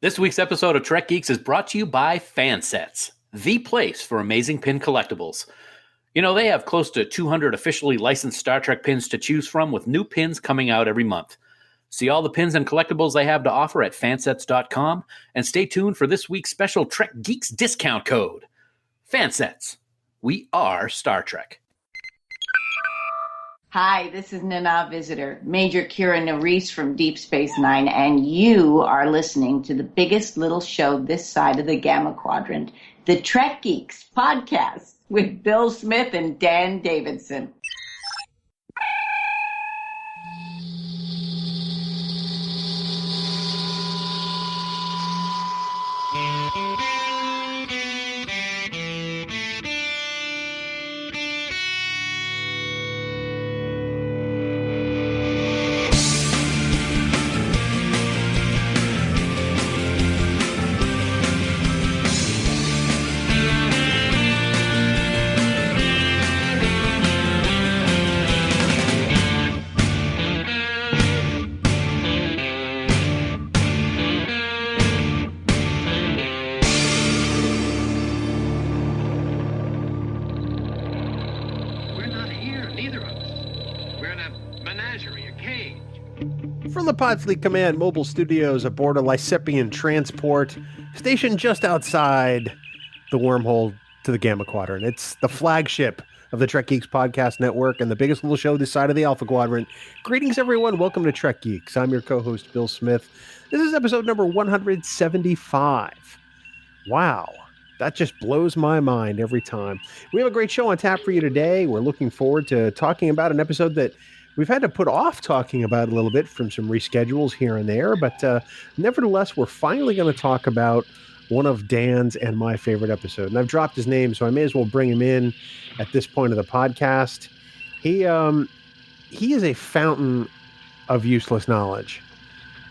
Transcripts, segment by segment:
This week's episode of Trek Geeks is brought to you by Fansets, the place for amazing pin collectibles. You know, they have close to 200 officially licensed Star Trek pins to choose from, with new pins coming out every month. See all the pins and collectibles they have to offer at fansets.com, and stay tuned for this week's special Trek Geeks discount code. Fansets. We are Star Trek. Hi, this is Nana Visitor, Major Kira Nerys from Deep Space Nine, and you are listening to the biggest little show this side of the Gamma Quadrant, the Trek Geeks podcast with Bill Smith and Dan Davidson. From the Podfleet Command mobile studios aboard a Lysipian transport stationed just outside the wormhole to the Gamma Quadrant. It's the flagship of the Trek Geeks podcast network and the biggest little show this side of the Alpha Quadrant. Greetings, everyone. Welcome to Trek Geeks. I'm your co-host, Bill Smith. This is episode number 175. Wow. That just blows my mind every time. We have a great show on tap for you today. We're looking forward to talking about an episode that we've had to put off talking about a little bit from some reschedules here and there, but nevertheless, we're finally going to talk about one of Dan's and my favorite episode. And I've dropped his name, so I may as well bring him in at this point of the podcast. He is a fountain of useless knowledge.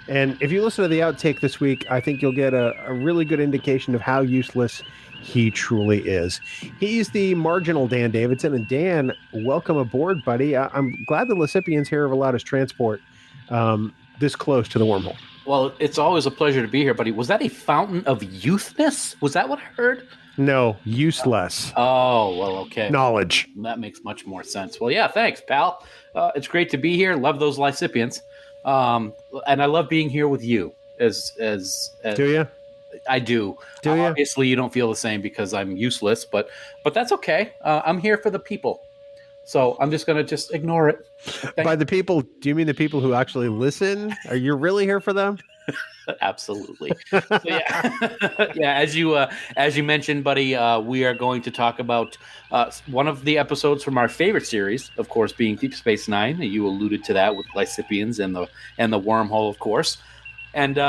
And if you listen to the outtake this week, I think you'll get a really good indication of how useless he truly is. He's the marginal Dan Davidson. And Dan, welcome aboard, buddy. I'm glad the Lysipians here have allowed us transport this close to the wormhole. Well, it's always a pleasure to be here, buddy. Was that a fountain of youthness? Was that what I heard? No, useless. Oh, well, okay. Knowledge. That makes much more sense. Well, yeah, thanks, pal. It's great to be here. Love those Lysipians. And I love being here with you. As Do you? I do. Do you? Obviously, you don't feel the same because I'm useless, but that's okay. I'm here for the people. So I'm just going to ignore it. By the people, do you mean the people who actually listen? Are you really here for them? Absolutely. So, yeah, yeah. As you mentioned, buddy, we are going to talk about one of the episodes from our favorite series, of course, being Deep Space Nine. You alluded to that with Lysipians and the wormhole, of course. And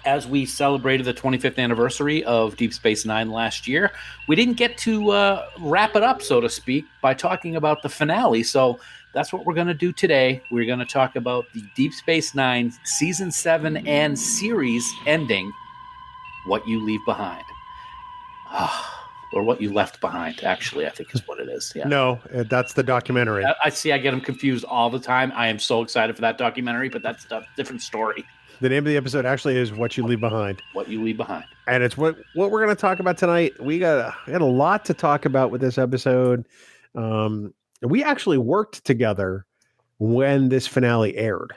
as we celebrated the 25th anniversary of Deep Space Nine last year, we didn't get to wrap it up, so to speak, by talking about the finale. So that's what we're going to do today. We're going to talk about the Deep Space Nine Season 7 and series ending, What You Leave Behind. Or What You Left Behind, actually, I think is what it is. Yeah. No, that's the documentary. I see. I get them confused all the time. I am so excited for that documentary, but that's a different story. The name of the episode actually is What You Leave Behind. What You Leave Behind. And it's what we're going to talk about tonight. We had a lot to talk about with this episode. We actually worked together when this finale aired.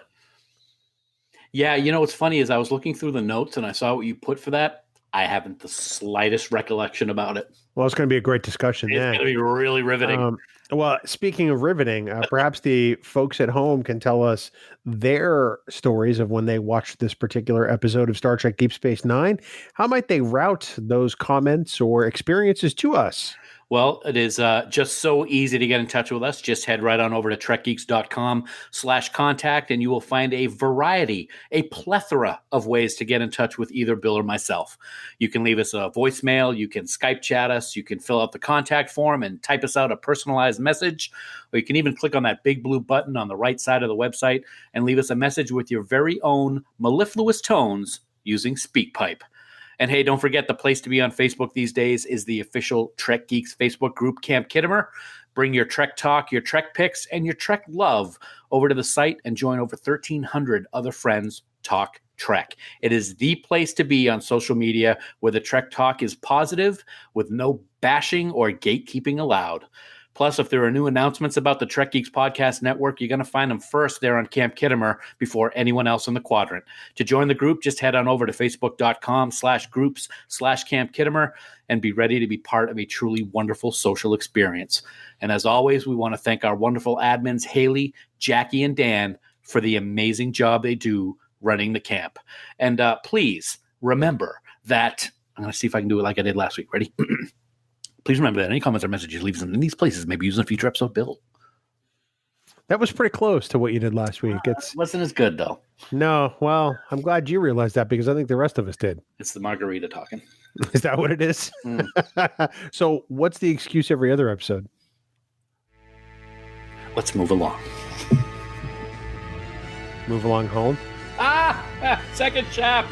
Yeah, you know what's funny is I was looking through the notes and I saw what you put for that. I haven't the slightest recollection about it. Well, it's going to be a great discussion. It's going to be really riveting. Well, speaking of riveting, perhaps the folks at home can tell us their stories of when they watched this particular episode of Star Trek Deep Space Nine. How might they route those comments or experiences to us? Well, it is just so easy to get in touch with us. Just head right on over to trekgeeks.com/contact and you will find a plethora of ways to get in touch with either Bill or myself. You can leave us a voicemail. You can Skype chat us. You can fill out the contact form and type us out a personalized message. Or you can even click on that big blue button on the right side of the website and leave us a message with your very own mellifluous tones using SpeakPipe. And hey, don't forget the place to be on Facebook these days is the official Trek Geeks Facebook group, Camp Kittimer. Bring your Trek talk, your Trek picks, and your Trek love over to the site and join over 1,300 other friends talk Trek. It is the place to be on social media where the Trek talk is positive with no bashing or gatekeeping allowed. Plus, if there are new announcements about the Trek Geeks Podcast Network, you're going to find them first there on Camp Kittimer before anyone else in the quadrant. To join the group, just head on over to facebook.com/groups/Camp Kittimer and be ready to be part of a truly wonderful social experience. And as always, we want to thank our wonderful admins, Haley, Jackie, and Dan, for the amazing job they do running the camp. And please remember that, I'm going to see if I can do it like I did last week. Ready? Please remember that any comments or messages, leave them in these places, maybe using a future episode, Bill. That was pretty close to what you did last week. It wasn't as good, though. No, well, I'm glad you realized that because I think the rest of us did. It's the margarita talking. Is that what it is? So what's the excuse every other episode? Let's move along. Move along home? Second chap.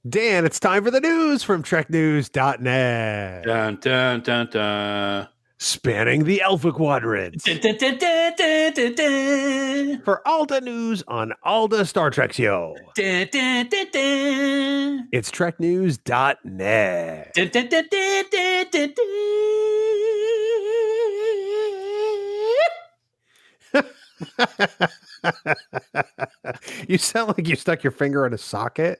Dan, it's time for the news from TrekNews.net. Dun, dun, dun, dun. Spanning the Alpha Quadrant. Dun, dun, dun, dun, dun, dun, dun. For Alta News on Alta Star Trek Show. Dun, dun, dun, dun. It's TrekNews.net. Dun, dun, dun, dun, dun, dun, dun. You sound like you stuck your finger in a socket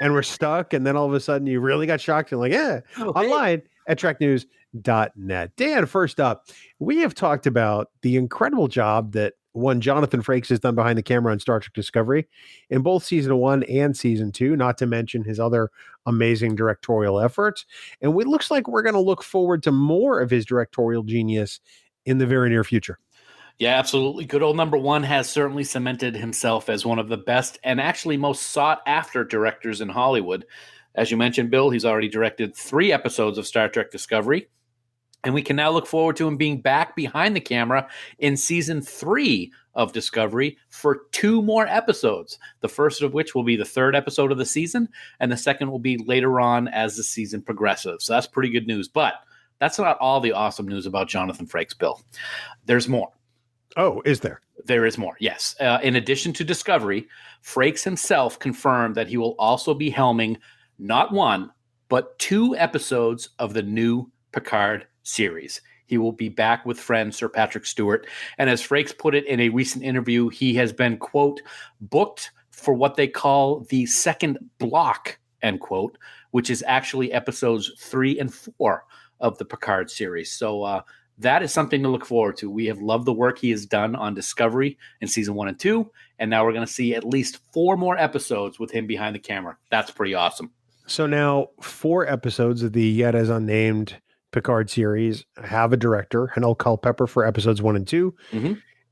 and we're stuck, and then all of a sudden you really got shocked and like, online at TrekNews.net. Dan, first up, we have talked about the incredible job that one Jonathan Frakes has done behind the camera on Star Trek Discovery in both season 1 and season 2, not to mention his other amazing directorial efforts. And it looks like we're going to look forward to more of his directorial genius in the very near future. Yeah, absolutely. Good old number one has certainly cemented himself as one of the best and actually most sought after directors in Hollywood. As you mentioned, Bill, he's already directed 3 episodes of Star Trek Discovery. And we can now look forward to him being back behind the camera in season 3 of Discovery for 2 more episodes. The first of which will be the 3rd episode of the season, and the second will be later on as the season progresses. So that's pretty good news. But that's not all the awesome news about Jonathan Frakes, Bill. There's more. Oh, is there? There is more, yes. In addition to Discovery, Frakes himself confirmed that he will also be helming not 1, but 2 episodes of the new Picard series. He will be back with friend Sir Patrick Stewart. And as Frakes put it in a recent interview, he has been, quote, booked for what they call the second block, end quote, which is actually episodes 3 and 4 of the Picard series. So, that is something to look forward to. We have loved the work he has done on Discovery in season 1 and 2, and now we're going to see at least 4 more episodes with him behind the camera. That's pretty awesome. So now 4 episodes of the yet as unnamed Picard series have a director, Hanel Culpepper for episodes 1 and 2,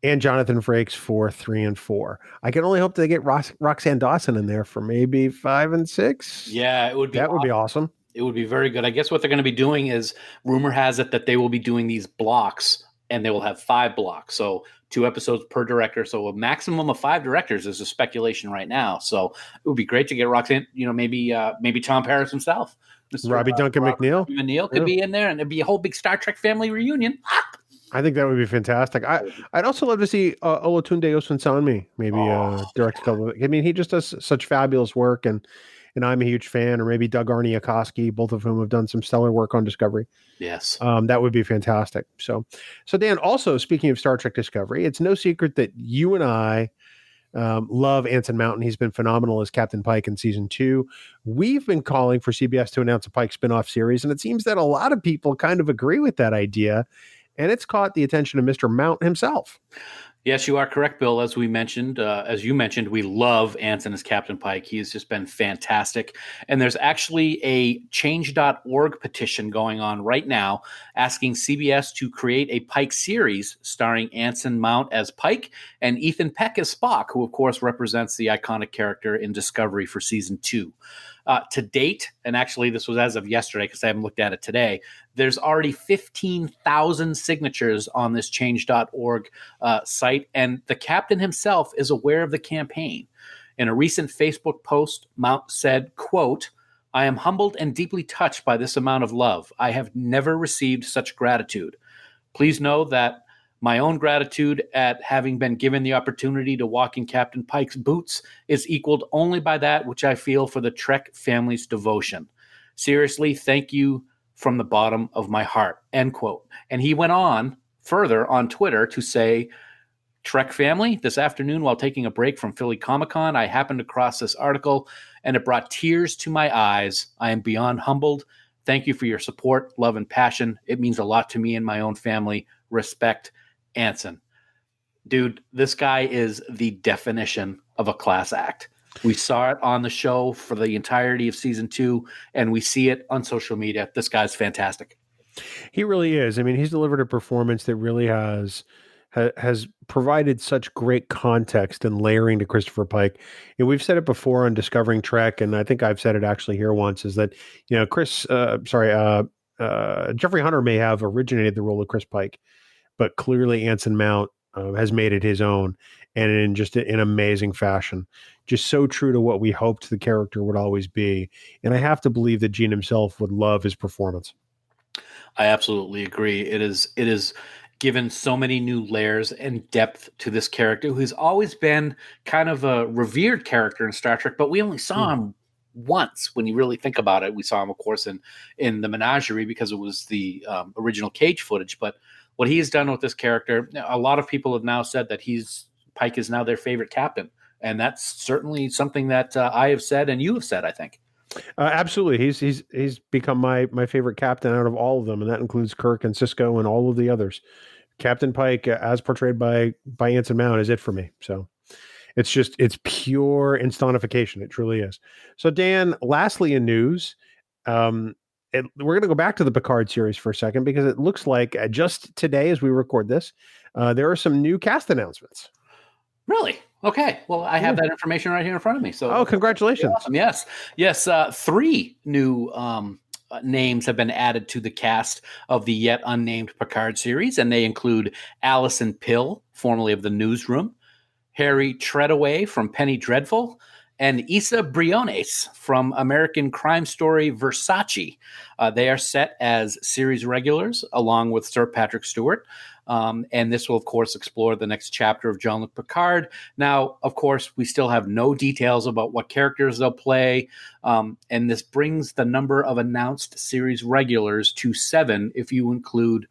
and Jonathan Frakes for 3 and 4. I can only hope they get Roxanne Dawson in there for maybe 5 and 6. Yeah, it would be. That would be awesome. It would be very good. I guess what they're going to be doing is, rumor has it that they will be doing these blocks, and they will have 5 blocks. So 2 episodes per director. So a maximum of 5 directors is a speculation right now. So it would be great to get Roxanne, maybe Tom Paris himself. Mr. Robbie Duncan McNeil. McNeil could be in there, and it'd be a whole big Star Trek family reunion. I think that would be fantastic. I'd also love to see Olatunde Osunsanmi maybe direct a couple of, I mean, he just does such fabulous work, and I'm a huge fan, or maybe Doug Arniakoski, both of whom have done some stellar work on Discovery. Yes. That would be fantastic. So Dan, also speaking of Star Trek Discovery, it's no secret that you and I love Anson Mountain. He's been phenomenal as Captain Pike in season 2. We've been calling for CBS to announce a Pike spinoff series, and it seems that a lot of people kind of agree with that idea, and it's caught the attention of Mr. Mount himself. Yes, you are correct, Bill. As you mentioned, we love Anson as Captain Pike. He has just been fantastic. And there's actually a change.org petition going on right now asking CBS to create a Pike series starring Anson Mount as Pike and Ethan Peck as Spock, who, of course, represents the iconic character in Discovery for season 2. To date, and actually this was as of yesterday because I haven't looked at it today, there's already 15,000 signatures on this change.org site, and the captain himself is aware of the campaign. In a recent Facebook post, Mount said, quote, "I am humbled and deeply touched by this amount of love. I have never received such gratitude. Please know that my own gratitude at having been given the opportunity to walk in Captain Pike's boots is equaled only by that which I feel for the Trek family's devotion. Seriously, thank you from the bottom of my heart," end quote. And he went on further on Twitter to say, "Trek family, this afternoon while taking a break from Philly Comic-Con, I happened across this article and it brought tears to my eyes. I am beyond humbled. Thank you for your support, love, and passion. It means a lot to me and my own family. Respect, Anson." Dude, this guy is the definition of a class act. We saw it on the show for the entirety of season 2, and we see it on social media. This guy's fantastic. He really is. I mean, he's delivered a performance that really has provided such great context and layering to Christopher Pike. And we've said it before on Discovering Trek, and I think I've said it actually here once, is that, Jeffrey Hunter may have originated the role of Chris Pike, but clearly Anson Mount has made it his own, and in just an amazing fashion. Just so true to what we hoped the character would always be. And I have to believe that Gene himself would love his performance. I absolutely agree. It is given so many new layers and depth to this character who's always been kind of a revered character in Star Trek, but we only saw him once when you really think about it. We saw him, of course, in the Menagerie because it was the original Cage footage. But what he has done with this character, a lot of people have now said that Pike is now their favorite captain. And that's certainly something that I have said and you have said, I think. Absolutely. He's become my favorite captain out of all of them, and that includes Kirk and Sisko and all of the others. Captain Pike, as portrayed by Anson Mount, is it for me. So it's pure instonification. It truly is. So Dan, lastly in news, we're going to go back to the Picard series for a second, because it looks like just today, as we record this, there are some new cast announcements. Really? Okay. Well, I have that information right here in front of me. So, congratulations! Awesome. Yes. 3 new names have been added to the cast of the yet unnamed Picard series, and they include Allison Pill, formerly of the Newsroom, Harry Treadaway from Penny Dreadful, and Issa Briones from American Crime Story Versace. They are set as series regulars along with Sir Patrick Stewart. And this will, of course, explore the next chapter of Jean-Luc Picard. Now, of course, we still have no details about what characters they'll play. And this brings the number of announced series regulars to 7 if you include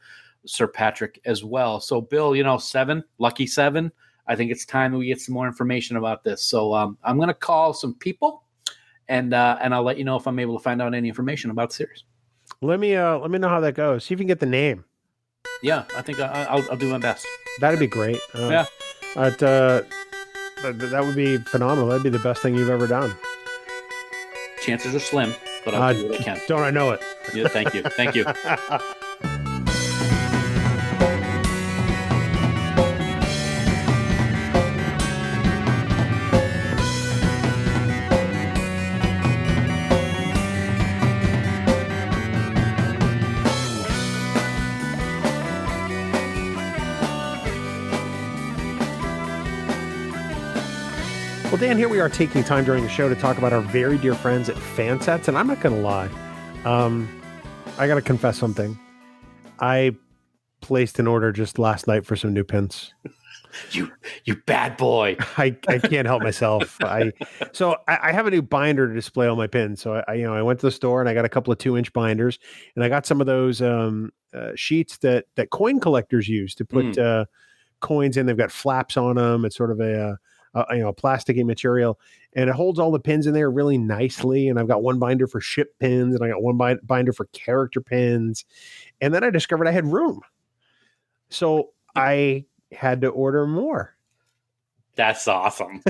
Sir Patrick as well. So, Bill, 7, lucky 7. I think it's time that we get some more information about this. So I'm going to call some people, and I'll let you know if I'm able to find out any information about the series. Let me know how that goes. See if you can get the name. Yeah, I think I'll do my best. That'd be great. Yeah. That would be phenomenal. That'd be the best thing you've ever done. Chances are slim, but I'll do what I can. Don't I know it? Yeah, thank you. Thank you. Well, Dan, here we are taking time during the show to talk about our very dear friends at Fansets, and I'm not going to lie. I got to confess something. I placed an order just last night for some new pins. You bad boy. I can't help myself. I have a new binder to display all my pins. So I went to the store and I got a couple of 2-inch binders, and I got some of those sheets that coin collectors use to put coins in. They've got flaps on them. It's sort of a plasticky material, and it holds all the pins in there really nicely. And I've got one binder for ship pins, and I got one binder for character pins. And then I discovered I had room, so I had to order more. That's awesome.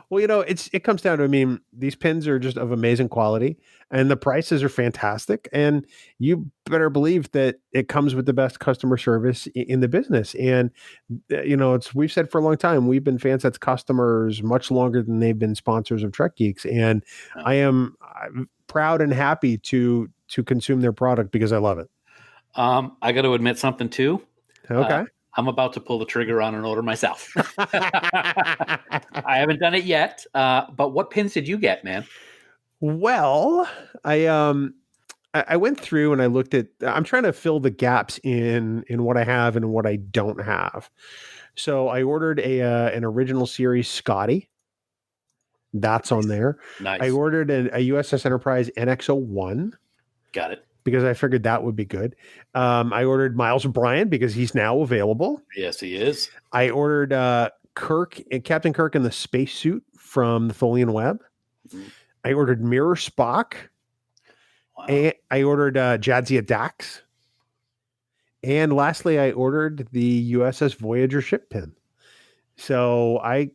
Well, it comes down to, I mean, these pins are just of amazing quality and the prices are fantastic. And you better believe that it comes with the best customer service in the business. And, we've said for a long time, we've been Fansets customers much longer than they've been sponsors of Trek Geeks. And I'm proud and happy to consume their product because I love it. I got to admit something too. Okay. I'm about to pull the trigger on an order myself. I haven't done it yet, but what pins did you get, man? Well, I went through and I looked at. I'm trying to fill the gaps in what I have and what I don't have. So I ordered an original series Scotty. That's on there. Nice. I ordered a USS Enterprise NX-01. Got it. Because I figured that would be good. I ordered Miles O'Brien because he's now available. Yes, he is. I ordered Captain Kirk in the spacesuit from the Tholian Web. Mm-hmm. I ordered Mirror Spock. Wow. And I ordered Jadzia Dax. And lastly, I ordered the USS Voyager ship pin. So I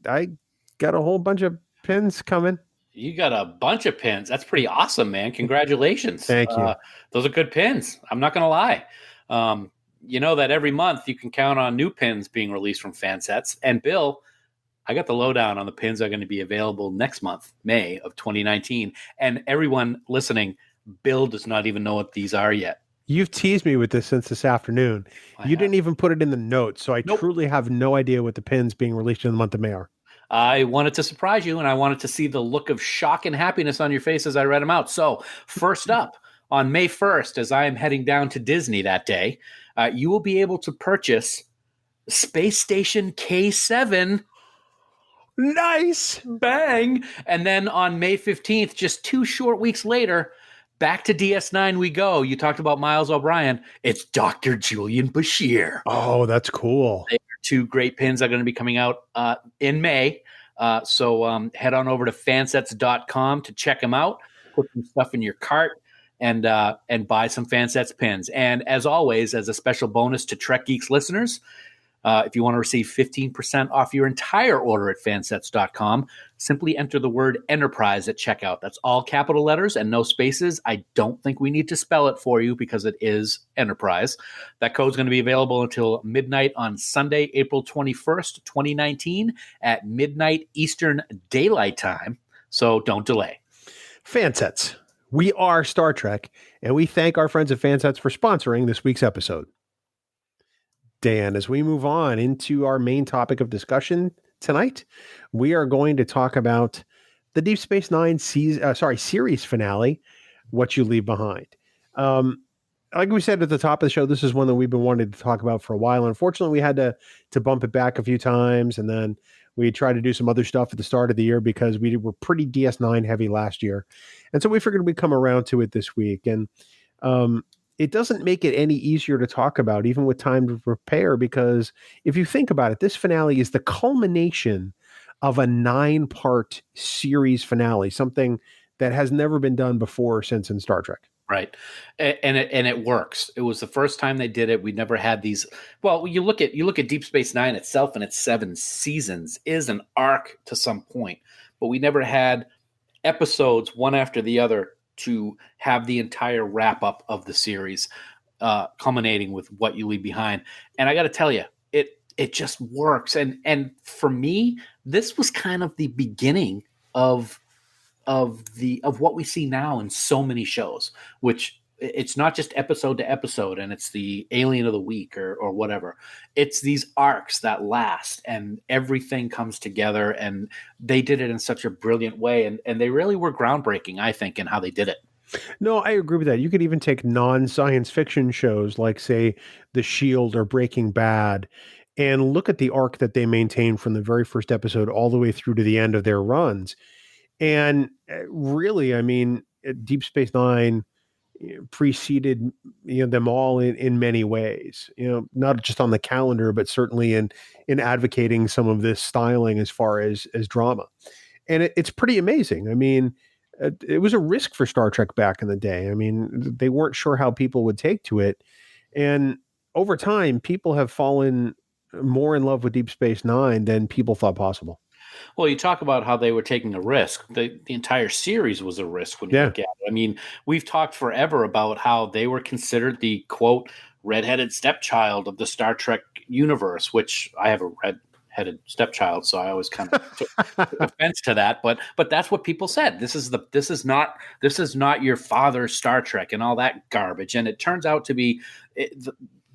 got a whole bunch of pins coming. You got a bunch of pins. That's pretty awesome, man. Congratulations. Thank you. Those are good pins. I'm not going to lie. You know that every month you can count on new pins being released from Fansets. And Bill, I got the lowdown on the pins that are going to be available next month, May of 2019. And everyone listening, Bill does not even know what these are yet. You've teased me with this since this afternoon. You didn't even put it in the notes. So I truly have no idea what the pins being released in the month of May are. I wanted to surprise you, and I wanted to see the look of shock and happiness on your face as I read them out. So first up, on May 1st, as I am heading down to Disney that day, you will be able to purchase Space Station K7. Nice! Bang! And then on May 15th, just 2 short weeks later, back to DS9 we go. You talked about Miles O'Brien. It's Dr. Julian Bashir. Oh, that's cool. They are 2 great pins that are going to be coming out in May. So head on over to fansets.com to check them out. Put some stuff in your cart and buy some Fansets pins. And as always, as a special bonus to Trek Geeks listeners, if you want to receive 15% off your entire order at fansets.com, simply enter the word Enterprise at checkout. That's all capital letters and no spaces. I don't think we need to spell it for you because it is Enterprise. That code is going to be available until midnight on Sunday, April 21st, 2019 at midnight Eastern Daylight Time. So don't delay. Fansets. We are Star Trek, and we thank our friends at Fansets for sponsoring this week's episode. Dan, as we move on into our main topic of discussion tonight, we are going to talk about the Deep Space Nine series finale, What You Leave Behind. Like we said at the top of the show, this is one that we've been wanting to talk about for a while. Unfortunately, we had to bump it back a few times, and then we tried to do some other stuff at the start of the year because we were pretty DS9 heavy last year. And so we figured we'd come around to it this week. And it doesn't make it any easier to talk about, even with time to prepare, because if you think about it, this finale is the culmination of a 9-part series finale, something that has never been done before or since in Star Trek. Right. And it works. It was the first time they did it. We never had these. Well, you look at Deep Space Nine itself and its 7 seasons is an arc to some point, but we never had episodes one after the other to have the entire wrap up of the series, culminating with What You Leave Behind. And I got to tell you, it just works. And for me, this was kind of the beginning of what we see now in so many shows, which it's not just episode to episode and it's the alien of the week or whatever. It's these arcs that last and everything comes together, and they did it in such a brilliant way. And they really were groundbreaking, I think, in how they did it. No, I agree with that. You could even take non-science fiction shows like, say, The Shield or Breaking Bad and look at the arc that they maintain from the very first episode all the way through to the end of their runs. And really, I mean, Deep Space Nine preceded them all in many ways, not just on the calendar, but certainly in advocating some of this styling as far as drama. And it's pretty amazing. I mean, it was a risk for Star Trek back in the day. I mean, they weren't sure how people would take to it. And over time, people have fallen more in love with Deep Space Nine than people thought possible. Well, you talk about how they were taking a risk. The entire series was a risk when you Yeah. look at it. I mean, we've talked forever about how they were considered the quote redheaded stepchild of the Star Trek universe, which I have a redheaded stepchild, so I always kind of took offense to that. But that's what people said. This is not your father's Star Trek and all that garbage. And it turns out to be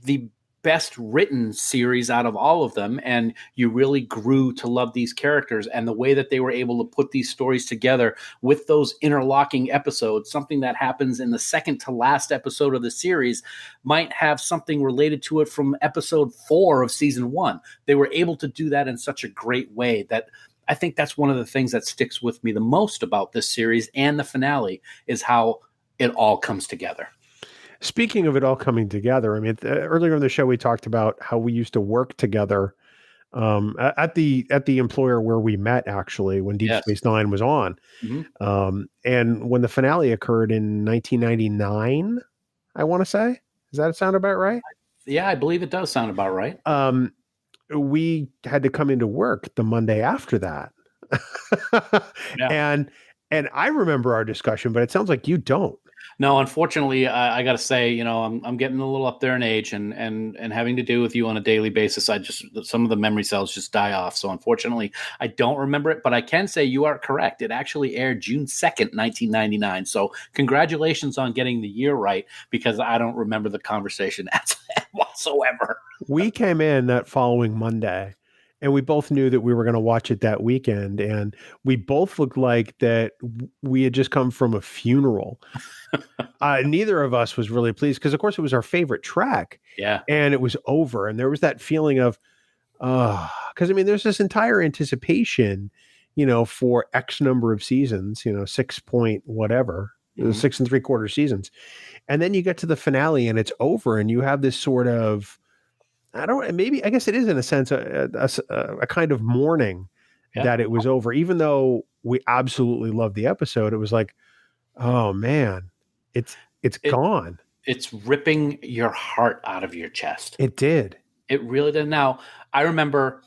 the best written series out of all of them, and you really grew to love these characters, and the way that they were able to put these stories together with those interlocking episodes, something that happens in the second to last episode of the series might have something related to it from episode 4 of season 1. They were able to do that in such a great way that I think that's one of the things that sticks with me the most about this series and the finale is how it all comes together. Speaking of it all coming together, I mean, earlier in the show, we talked about how we used to work together at the employer where we met, actually, when Deep Space Nine was on. Mm-hmm. And when the finale occurred in 1999, I want to say, does that sound about right? Yeah, I believe it does sound about right. We had to come into work the Monday after that. Yeah. And I remember our discussion, but it sounds like you don't. No, unfortunately, I got to say, I'm getting a little up there in age, and having to do with you on a daily basis, some of the memory cells just die off. So unfortunately, I don't remember it, but I can say you are correct. It actually aired June 2nd, 1999. So congratulations on getting the year right, because I don't remember the conversation whatsoever. We came in that following Monday, and we both knew that we were going to watch it that weekend. And we both looked like that we had just come from a funeral. Neither of us was really pleased because, of course, it was our favorite Trek. Yeah. And it was over. And there was that feeling of, because, I mean, there's this entire anticipation, for X number of seasons, 6 point whatever, 6 3/4 seasons. And then you get to the finale and it's over, and you have this sort of, I guess it is in a sense a kind of mourning that it was over, even though we absolutely loved the episode. It was like, oh man, it's gone. It's ripping your heart out of your chest. It did. It really did. Now, I remember,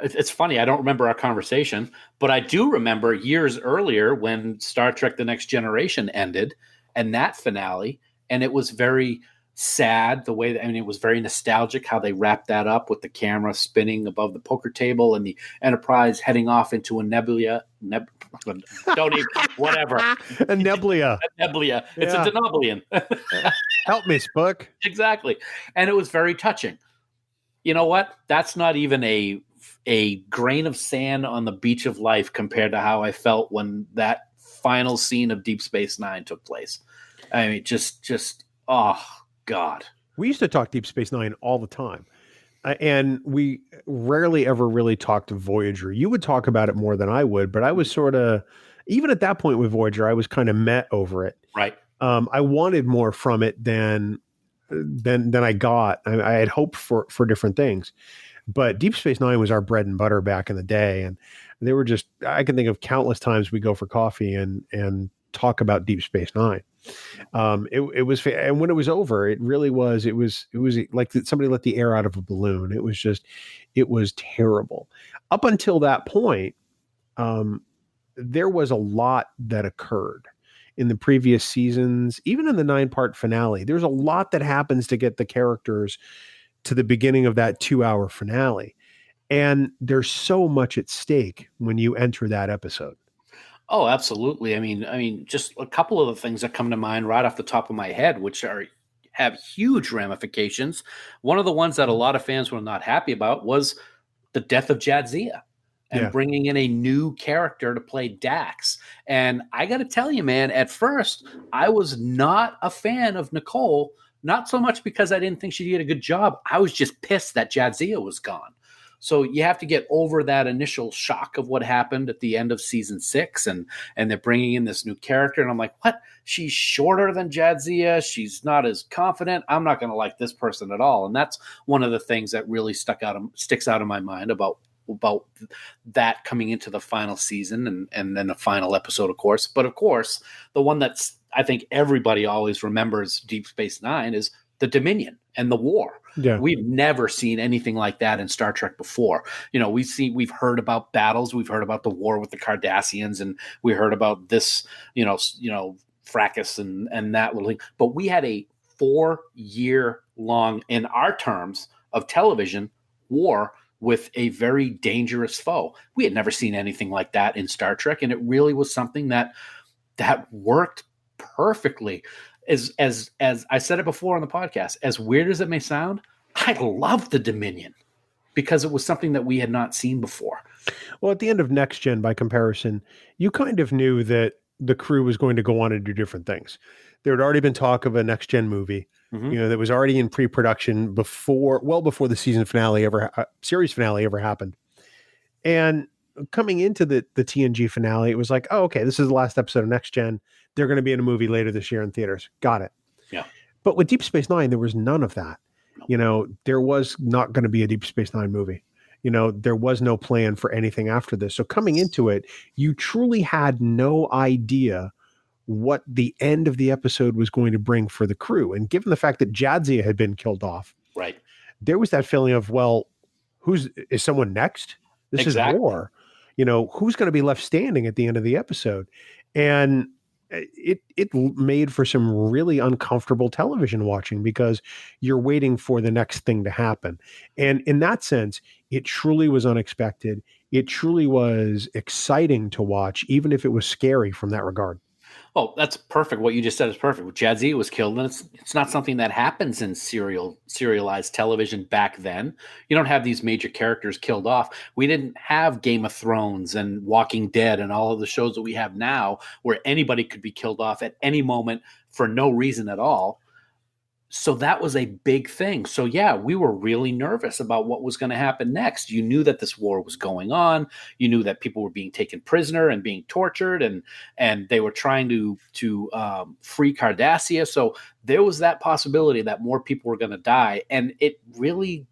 it's funny, I don't remember our conversation, but I do remember years earlier when Star Trek The Next Generation ended and that finale, and it was very sad the way it was very nostalgic how they wrapped that up with the camera spinning above the poker table and the Enterprise heading off into a nebula. Don't even, whatever. A nebula. It's a Denobulan. Help me, Spock. Exactly. And it was very touching. You know what? That's not even a grain of sand on the beach of life compared to how I felt when that final scene of Deep Space Nine took place. I mean, just oh God. We used to talk Deep Space Nine all the time. And we rarely ever really talked Voyager. You would talk about it more than I would, but I was sort of, even at that point with Voyager, I was kind of met over it. Right. I wanted more from it than I got. I had hoped for different things, but Deep Space Nine was our bread and butter back in the day. And they were just, I can think of countless times we go for coffee and talk about Deep Space Nine. It was, and when it was over, it really was, it was like somebody let the air out of a balloon. It was terrible. Up until that point, there was a lot that occurred in the previous seasons, even in the 9-part finale. There's a lot that happens to get the characters to the beginning of that 2-hour finale. And there's so much at stake when you enter that episode. Oh, absolutely. I mean, just a couple of the things that come to mind right off the top of my head, which have huge ramifications. One of the ones that a lot of fans were not happy about was the death of Jadzia and bringing in a new character to play Dax. And I got to tell you, man, at first, I was not a fan of Nicole, not so much because I didn't think she did a good job. I was just pissed that Jadzia was gone. So you have to get over that initial shock of what happened at the end of season 6, and they're bringing in this new character, and I'm like, what? She's shorter than Jadzia. She's not as confident. I'm not going to like this person at all. And that's one of the things that really sticks out in my mind about that coming into the final season and then the final episode, of course. But of course, the one that's I think everybody always remembers Deep Space Nine is the Dominion and the war. Yeah. We've never seen anything like that in Star Trek before. We've heard about battles, we've heard about the war with the Cardassians, and we heard about this, fracas and that little thing. But we had a 4-year long, in our terms of television, war with a very dangerous foe. We had never seen anything like that in Star Trek, and it really was something that worked perfectly. As I said it before on the podcast, as weird as it may sound, I love the Dominion because it was something that we had not seen before. Well, at the end of Next Gen, by comparison, you kind of knew that the crew was going to go on and do different things. There had already been talk of a Next Gen movie, that was already in pre-production well before the series finale ever happened. And coming into the TNG finale, it was like, oh, okay, this is the last episode of Next Gen. They're going to be in a movie later this year in theaters. Got it. Yeah. But with Deep Space Nine, there was none of that. There was not going to be a Deep Space Nine movie. There was no plan for anything after this. So coming into it, you truly had no idea what the end of the episode was going to bring for the crew. And given the fact that Jadzia had been killed off, right, there was that feeling of, well, is someone next? This exactly. is war. Who's going to be left standing at the end of the episode? And it made for some really uncomfortable television watching because you're waiting for the next thing to happen. And in that sense, it truly was unexpected. It truly was exciting to watch, even if it was scary from that regard. Oh, that's perfect. What you just said is perfect. Jadzia was killed, and it's not something that happens in serialized television back then. You don't have these major characters killed off. We didn't have Game of Thrones and Walking Dead and all of the shows that we have now where anybody could be killed off at any moment for no reason at all. So that was a big thing. So yeah, we were really nervous about what was going to happen next. You knew that this war was going on. You knew that people were being taken prisoner and being tortured, and they were trying to free Cardassia. So there was that possibility that more people were going to die, and it really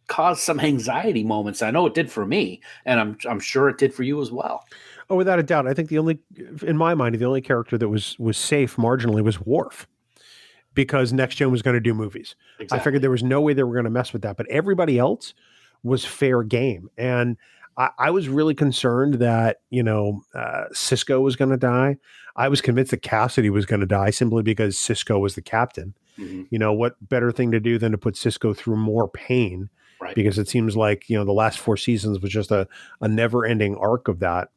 caused some anxiety moments. I know it did for me, and I'm sure it did for you as well. Oh, without a doubt. I think in my mind, the only character that was safe marginally was Worf, because Next Gen was going to do movies. Exactly. I figured there was no way they were going to mess with that, but everybody else was fair game. And I was really concerned that, Sisko was going to die. I was convinced that Cassidy was going to die simply because Sisko was the captain. Mm-hmm. What better thing to do than to put Sisko through more pain? Right. Because it seems like, the last 4 seasons was just a never ending arc of that.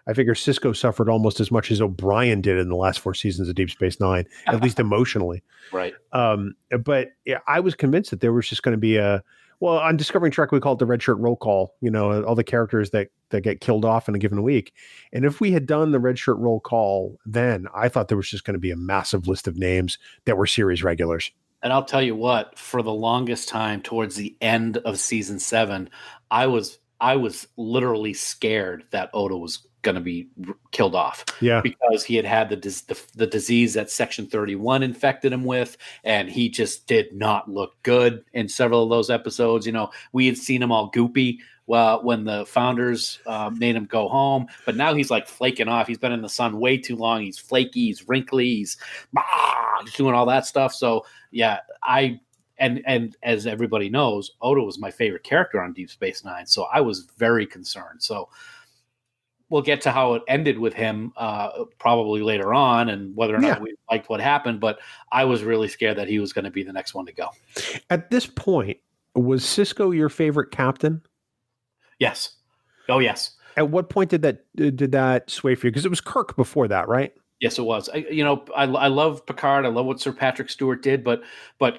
I figure Sisko suffered almost as much as O'Brien did in the last 4 seasons of Deep Space Nine, at least emotionally. Right. But I was convinced that there was just going to be on Discovering Trek, we call it the Red Shirt Roll Call, all the characters that get killed off in a given week. And if we had done the Red Shirt Roll Call then, I thought there was just going to be a massive list of names that were series regulars. And I'll tell you what, for the longest time towards the end of season 7, I was literally scared that Odo was going to be killed off. Yeah. Because he had the disease that Section 31 infected him with, and he just did not look good in several of those episodes. We had seen him all goopy when the founders made him go home, but now he's like flaking off. He's been in the sun way too long. He's flaky, he's wrinkly, he's doing all that stuff. So yeah, And as everybody knows, Odo was my favorite character on Deep Space Nine, so I was very concerned. So we'll get to how it ended with him probably later on, and whether or not we liked what happened. But I was really scared that he was going to be the next one to go. At this point, was Sisko your favorite captain? Yes. Oh, yes. At what point did that sway for you? Because it was Kirk before that, right? Yes, it was. I love Picard. I love what Sir Patrick Stewart did, but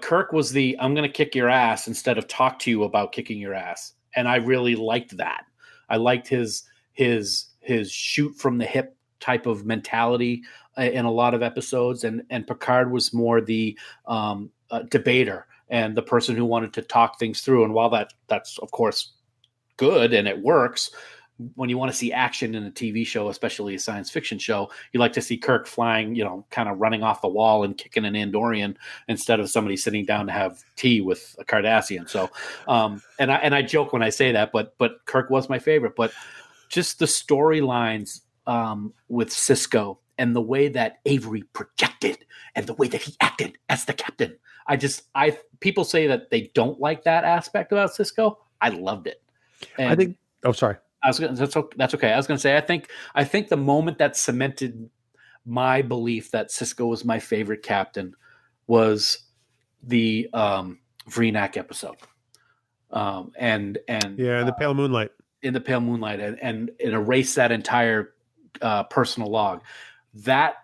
Kirk was I'm going to kick your ass instead of talk to you about kicking your ass, and I really liked that. I liked his shoot from the hip type of mentality in a lot of episodes, and Picard was more the debater and the person who wanted to talk things through. And while that's of course good and it works, when you want to see action in a TV show, especially a science fiction show, you like to see Kirk flying, kind of running off the wall and kicking an Andorian instead of somebody sitting down to have tea with a Cardassian. So, and I joke when I say that, but Kirk was my favorite. But just the storylines with Sisko and the way that Avery projected and the way that he acted as the captain. People say that they don't like that aspect about Sisko. I loved it. And I think. Oh, sorry. that's okay. I was going to say, I think the moment that cemented my belief that Sisko was my favorite captain was the Vreenak episode. And Yeah, in the pale moonlight. In the pale moonlight, and erase that entire personal log. That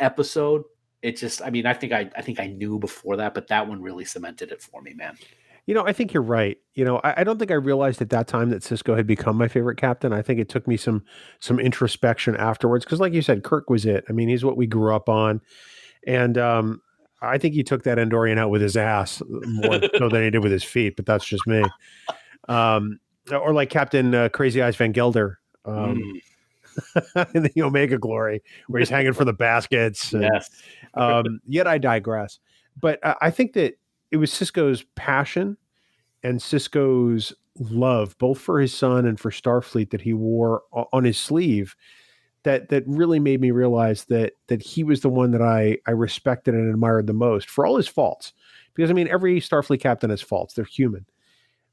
episode, it just, I mean, I think I knew before that, but that one really cemented it for me, man. I think you're right. I don't think I realized at that time that Sisko had become my favorite captain. I think it took me some introspection afterwards, because like you said, Kirk was it. I mean, he's what we grew up on, and I think he took that Andorian out with his ass more so than he did with his feet. But that's just me. Or like Captain Crazy Eyes Van Gelder in the Omega Glory, where he's hanging from the baskets. Yes. Yet I digress. But I think that it was Sisko's passion and Sisko's love, both for his son and for Starfleet, that he wore on his sleeve, that really made me realize that he was the one that I respected and admired the most, for all his faults. Because, I mean, every Starfleet captain has faults. They're human.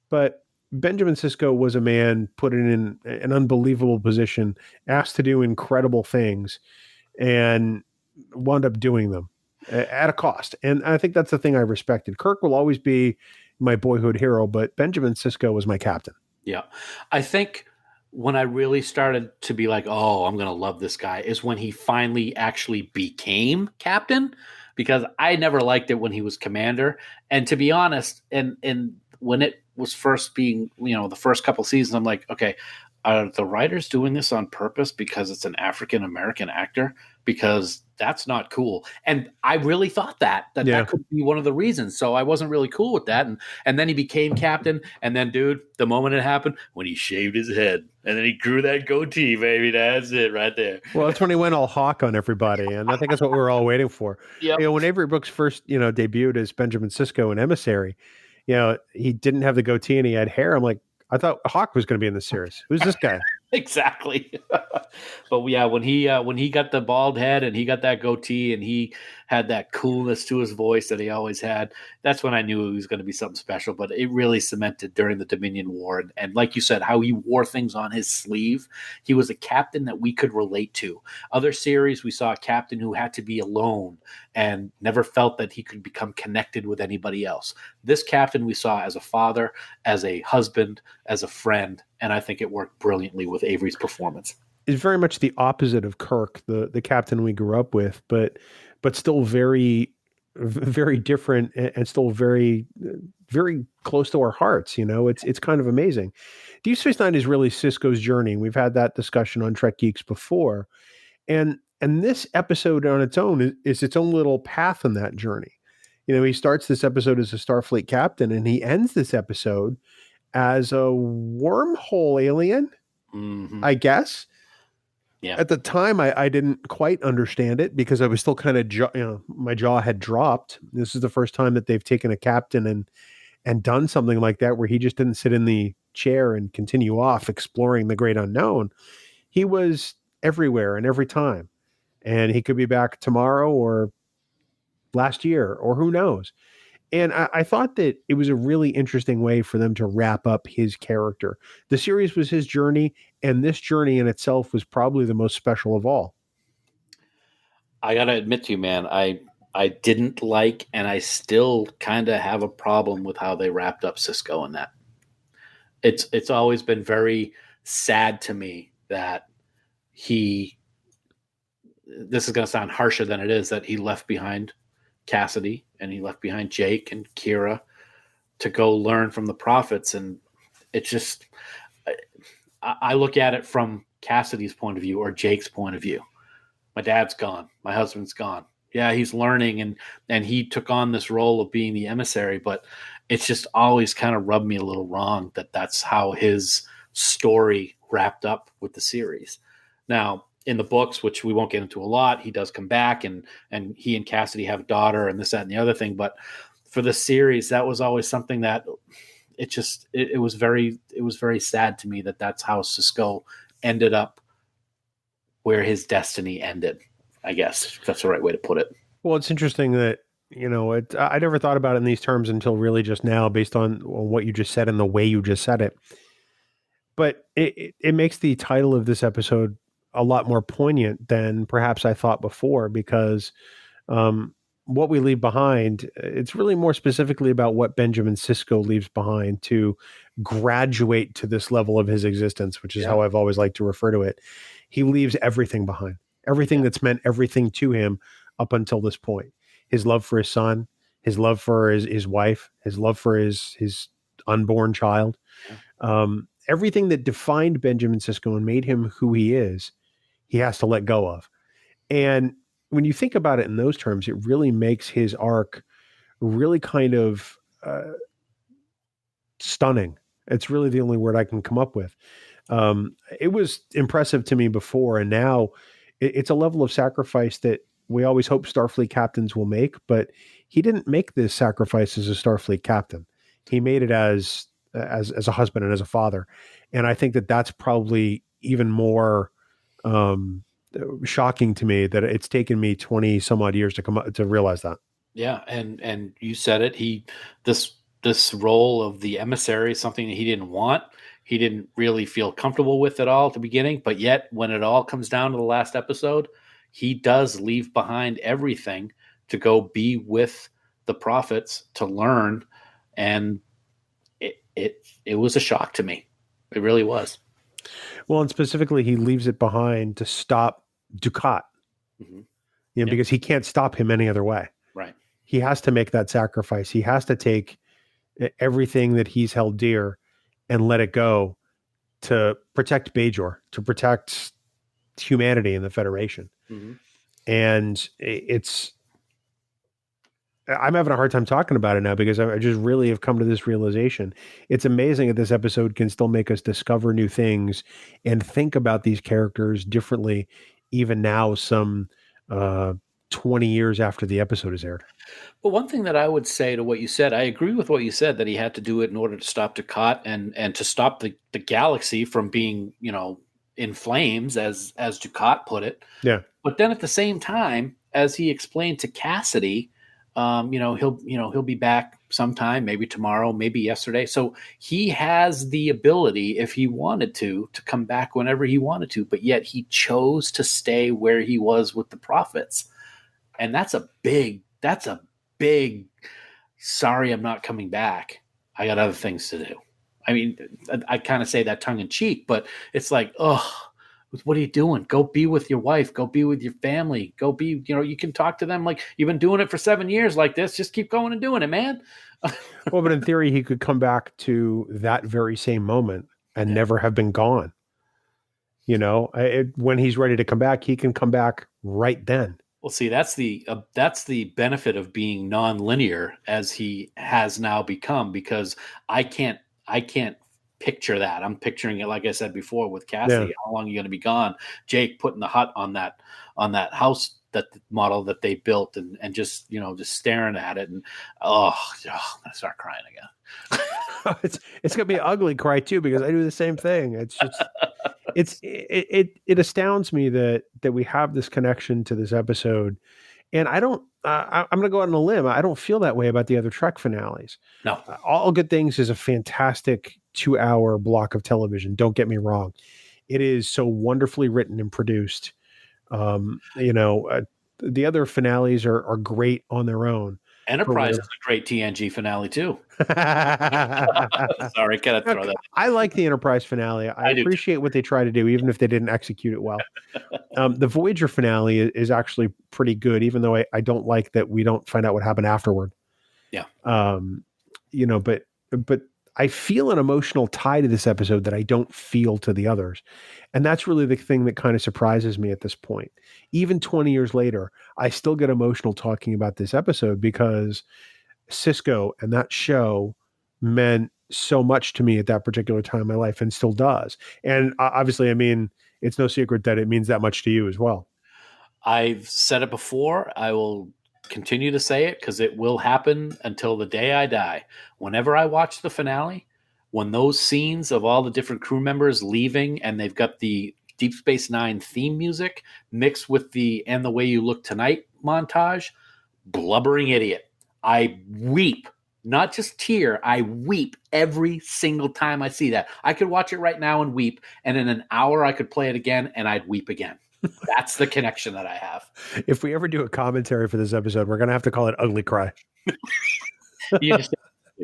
But Benjamin Sisko was a man put in an unbelievable position, asked to do incredible things, and wound up doing them at a cost. And I think that's the thing I respected. Kirk will always be my boyhood hero, but Benjamin Sisko was my captain. Yeah. I think when I really started to be like, oh, I'm going to love this guy, is when he finally actually became captain, because I never liked it when he was commander. And to be honest, and when it was first being, the first couple seasons, I'm like, okay, are the writers doing this on purpose because it's an African-American actor? Because that's not cool. And I really thought that could be one of the reasons. So I wasn't really cool with that. And then he became captain. And then, dude, the moment it happened, when he shaved his head and then he grew that goatee, baby, that's it right there. Well, that's when he went all hawk on everybody. And I think that's what we were all waiting for. Yep. When Avery Brooks first, debuted as Benjamin Sisko in Emissary, he didn't have the goatee and he had hair. I'm like, I thought Hawk was going to be in the series. Who's this guy? Exactly. But yeah, when he got the bald head and he got that goatee and he had that coolness to his voice that he always had, that's when I knew he was going to be something special. But it really cemented during the Dominion War. And like you said, how he wore things on his sleeve. He was a captain that we could relate to. Other series, we saw a captain who had to be alone and never felt that he could become connected with anybody else. This captain we saw as a father, as a husband, as a friend, and I think it worked brilliantly with Avery's performance. It's very much the opposite of Kirk, the captain we grew up with, but still very, very different and still very, very close to our hearts. It's kind of amazing. Deep Space Nine is really Sisko's journey. We've had that discussion on Trek Geeks before, and this episode on its own is its own little path in that journey. He starts this episode as a Starfleet captain, and he ends this episode as a wormhole alien, I guess. Yeah. At the time, I didn't quite understand it because I was still kind of, my jaw had dropped. This is the first time that they've taken a captain and done something like that, where he just didn't sit in the chair and continue off exploring the great unknown. He was everywhere and every time, and he could be back tomorrow or last year or who knows. And I thought that it was a really interesting way for them to wrap up his character. The series was his journey, and this journey in itself was probably the most special of all. I got to admit to you, man, I didn't like, and I still kind of have a problem with how they wrapped up Sisko in that. It's always been very sad to me that this is going to sound harsher than it is, that he left behind Cassidy and he left behind Jake and Kira to go learn from the prophets. And it's just, I look at it from Cassidy's point of view or Jake's point of view. My dad's gone. My husband's gone. Yeah, he's learning and he took on this role of being the emissary, but it's just always kind of rubbed me a little wrong that that's how his story wrapped up with the series. Now, in the books, which we won't get into a lot, he does come back and he and Cassidy have a daughter and this, that, and the other thing. But for the series, that was always something that it was very sad to me that that's how Sisko ended up where his destiny ended. I guess that's the right way to put it. Well, it's interesting that, I never thought about it in these terms until really just now, based on what you just said and the way you just said it. But it makes the title of this episode a lot more poignant than perhaps I thought before, because what we leave behind, it's really more specifically about what Benjamin Sisko leaves behind to graduate to this level of his existence, which is how I've always liked to refer to it. He leaves everything behind, everything that's meant everything to him up until this point. His love for his son, his love for his wife, his love for his unborn child. Everything that defined Benjamin Sisko and made him who he is, he has to let go of. And when you think about it in those terms, it really makes his arc really kind of stunning. It's really the only word I can come up with. It was impressive to me before, and now it's a level of sacrifice that we always hope Starfleet captains will make, but he didn't make this sacrifice as a Starfleet captain. He made it as a husband and as a father. And I think that that's probably even more shocking to me, that it's taken me 20 some odd years to realize that. Yeah. And you said it, this role of the emissary is something that he didn't want. He didn't really feel comfortable with at all at the beginning, but yet when it all comes down to the last episode, he does leave behind everything to go be with the prophets to learn. And it was a shock to me. It really was. Well, and specifically, he leaves it behind to stop Dukat, because he can't stop him any other way. Right. He has to make that sacrifice. He has to take everything that he's held dear and let it go to protect Bajor, to protect humanity in the Federation. And I'm having a hard time talking about it now, because I just really have come to this realization. It's amazing that this episode can still make us discover new things and think about these characters differently, even now, some 20 years after the episode is aired. Well, one thing that I would say to what you said, I agree with what you said, that he had to do it in order to stop Dukat and to stop the galaxy from being, in flames, as Dukat put it. Yeah. But then at the same time, as he explained to Cassidy, he'll be back sometime, maybe tomorrow, maybe yesterday. So he has the ability, if he wanted to come back whenever he wanted to, but yet he chose to stay where he was with the prophets. And that's a big, sorry, I'm not coming back. I got other things to do. I mean, I kind of say that tongue in cheek, but it's like, what are you doing? Go be with your wife. Go be with your family. Go be, you can talk to them like you've been doing it for 7 years like this. Just keep going and doing it, man. Well, but in theory, he could come back to that very same moment and never have been gone. When he's ready to come back, he can come back right then. Well, see, that's the benefit of being non-linear, as he has now become, because I can't picture that. I'm picturing it, like I said before, with Cassidy. How long are you going to be gone? Jake putting the hut on that house, that model that they built, and just just staring at it, and I'm gonna start crying again. It's gonna be an ugly cry too, because I do the same thing. It's just it astounds me that we have this connection to this episode, and I don't. I'm going to go out on a limb. I don't feel that way about the other Trek finales. No, All Good Things is a fantastic 2-hour block of television. Don't get me wrong; it is so wonderfully written and produced. The other finales are great on their own. Enterprise is a great TNG finale too. Sorry, can I throw that? I like the Enterprise finale. I appreciate what they try to do, even if they didn't execute it well. The Voyager finale is actually pretty good, even though I don't like that we don't find out what happened afterward. Yeah. But I feel an emotional tie to this episode that I don't feel to the others. And that's really the thing that kind of surprises me at this point. Even 20 years later, I still get emotional talking about this episode, because Sisko and that show meant so much to me at that particular time in my life, and still does. And obviously, I mean, it's no secret that it means that much to you as well. I've said it before. I will continue to say it, because it will happen until the day I die. Whenever I watch the finale, when those scenes of all the different crew members leaving, and they've got the Deep Space Nine theme music mixed with the And the Way You Look Tonight montage, blubbering idiot. I weep, not just tear, I weep every single time I see that. I could watch it right now and weep, and in an hour I could play it again and I'd weep again. That's the connection that I have. If we ever do a commentary for this episode, we're going to have to call it Ugly Cry. You just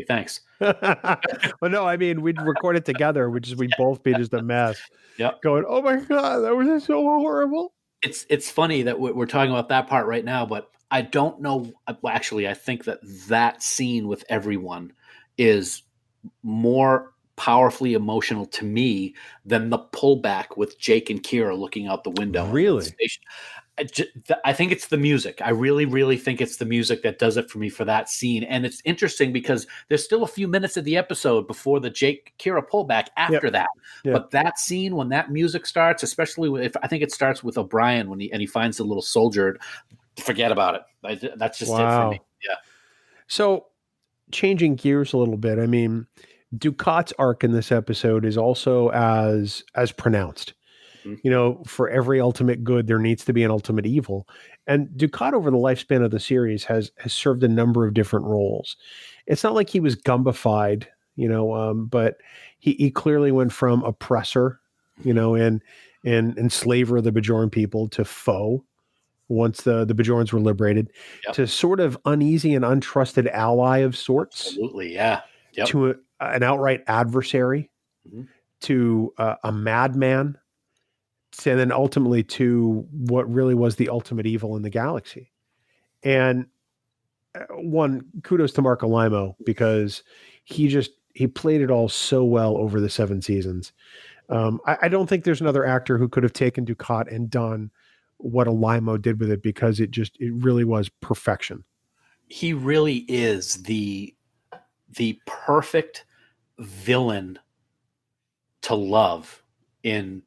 thanks. Well, no, I mean, we'd record it together, which is we'd both be just a mess. Yep. Going, oh my God, that was so horrible. It's funny that we're talking about that part right now, but I don't know. Well, actually, I think that scene with everyone is more powerfully emotional to me than the pullback with Jake and Kira looking out the window. Really? I think it's the music. I really, really think it's the music that does it for me for that scene. And it's interesting because there's still a few minutes of the episode before the Jake Kira pullback after that. Yep. But that scene, when that music starts, especially if I think it starts with O'Brien when he finds the little soldier, forget about it. That's just it for me. Yeah. So changing gears a little bit. I mean, Ducat's arc in this episode is also as pronounced. You know, for every ultimate good, there needs to be an ultimate evil. And Ducat, over the lifespan of the series, has served a number of different roles. It's not like he was gumbified, you know, but he clearly went from oppressor, you know, and enslaver of the Bajoran people to foe once the Bajorans were liberated, to sort of uneasy and untrusted ally of sorts. Absolutely, yeah. Yep. To an outright adversary, to a madman, and then ultimately to what really was the ultimate evil in the galaxy. And one, kudos to Marco Limo, because he played it all so well over the 7 seasons. I don't think there's another actor who could have taken Ducat and done what Limo did with it, because it really was perfection. He really is the perfect villain to love in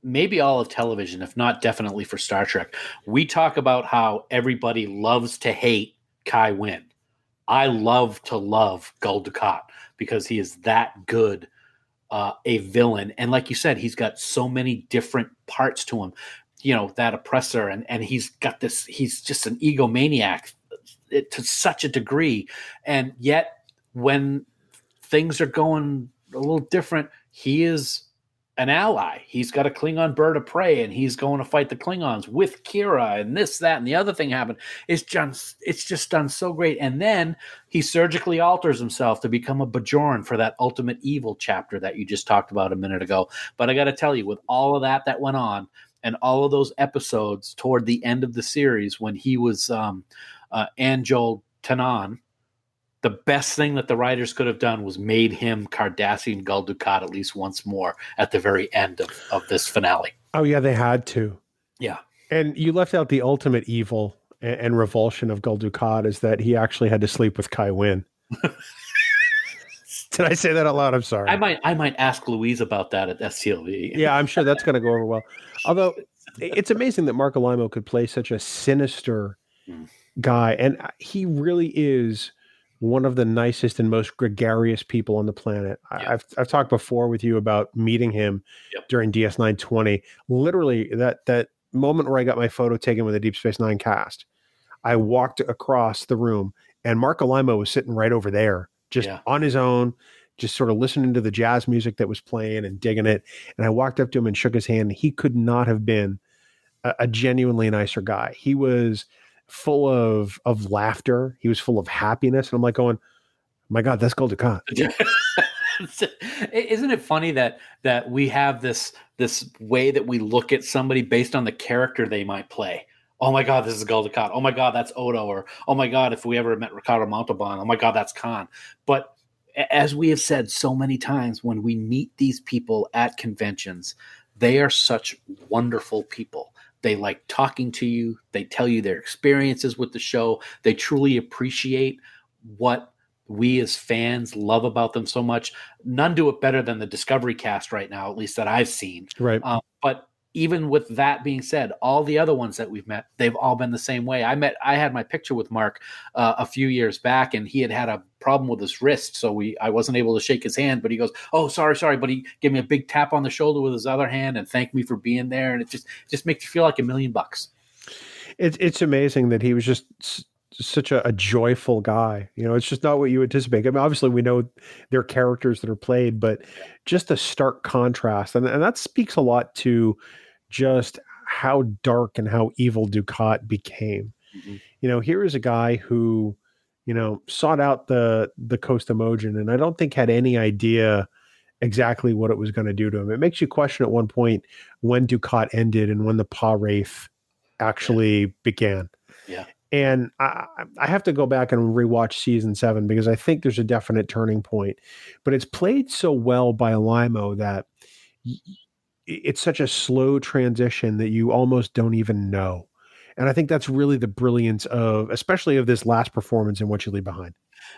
maybe all of television, if not definitely for Star Trek. We talk about how everybody loves to hate Kai Wynn. I love to love Gul Dukat because he is that good a villain. And like you said, he's got so many different parts to him. You know, that oppressor, and he's got this, he's just an egomaniac to such a degree. And yet when things are going a little different, he is an ally. He's got a Klingon bird of prey, and he's going to fight the Klingons with Kira, and this, that, and the other thing happened. It's just done so great. And then he surgically alters himself to become a Bajoran for that ultimate evil chapter that you just talked about a minute ago. But I got to tell you, with all of that went on, and all of those episodes toward the end of the series when he was Anjol Tanan, the best thing that the writers could have done was made him Cardassian Gul Dukat at least once more at the very end of this finale. Oh, yeah, they had to. Yeah. And you left out the ultimate evil and revulsion of Gul Dukat is that he actually had to sleep with Kai Wynn. Did I say that out loud? I'm sorry. I might ask Louise about that at STLV. Yeah, I'm sure that's going to go over well. Although it's amazing that Marco Limo could play such a sinister guy. And he really is one of the nicest and most gregarious people on the planet. Yep. I've talked before with you about meeting him during DS920. Literally that moment where I got my photo taken with the Deep Space Nine cast, I walked across the room and Marco Limo was sitting right over there, just on his own, just sort of listening to the jazz music that was playing and digging it. And I walked up to him and shook his hand. He could not have been a genuinely nicer guy. He was full of laughter. He was full of happiness. And I'm like going, my God, that's Gul Dukat. Isn't it funny that we have this way that we look at somebody based on the character they might play? Oh my God, this is Gul Dukat. Oh my God, that's Odo. Or oh my God, if we ever met Ricardo Montalban, oh my God, that's Khan. But as we have said so many times, when we meet these people at conventions, they are such wonderful people. They like talking to you. They tell you their experiences with the show. They truly appreciate what we as fans love about them so much. None do it better than the Discovery cast right now, at least that I've seen. Right. But even with that being said, all the other ones that we've met, they've all been the same way. I had my picture with Mark a few years back, and he had a problem with his wrist, so I wasn't able to shake his hand. But he goes, "Oh, sorry," but he gave me a big tap on the shoulder with his other hand and thanked me for being there, and it just makes you feel like $1,000,000. It's amazing that he was just such a joyful guy. It's just not what you anticipate. I mean, obviously we know their characters that are played, but just a stark contrast, and that speaks a lot to just how dark and how evil Ducat became. Mm-hmm. Here is a guy who, sought out the Coast Emojin, and I don't think had any idea exactly what it was going to do to him. It makes you question at one point when Ducat ended and when the Pa Wraith actually began. Yeah. And I have to go back and rewatch season 7 because I think there's a definite turning point. But it's played so well by Limo that it's such a slow transition that you almost don't even know. And I think that's really the brilliance especially of this last performance in What You Leave Behind.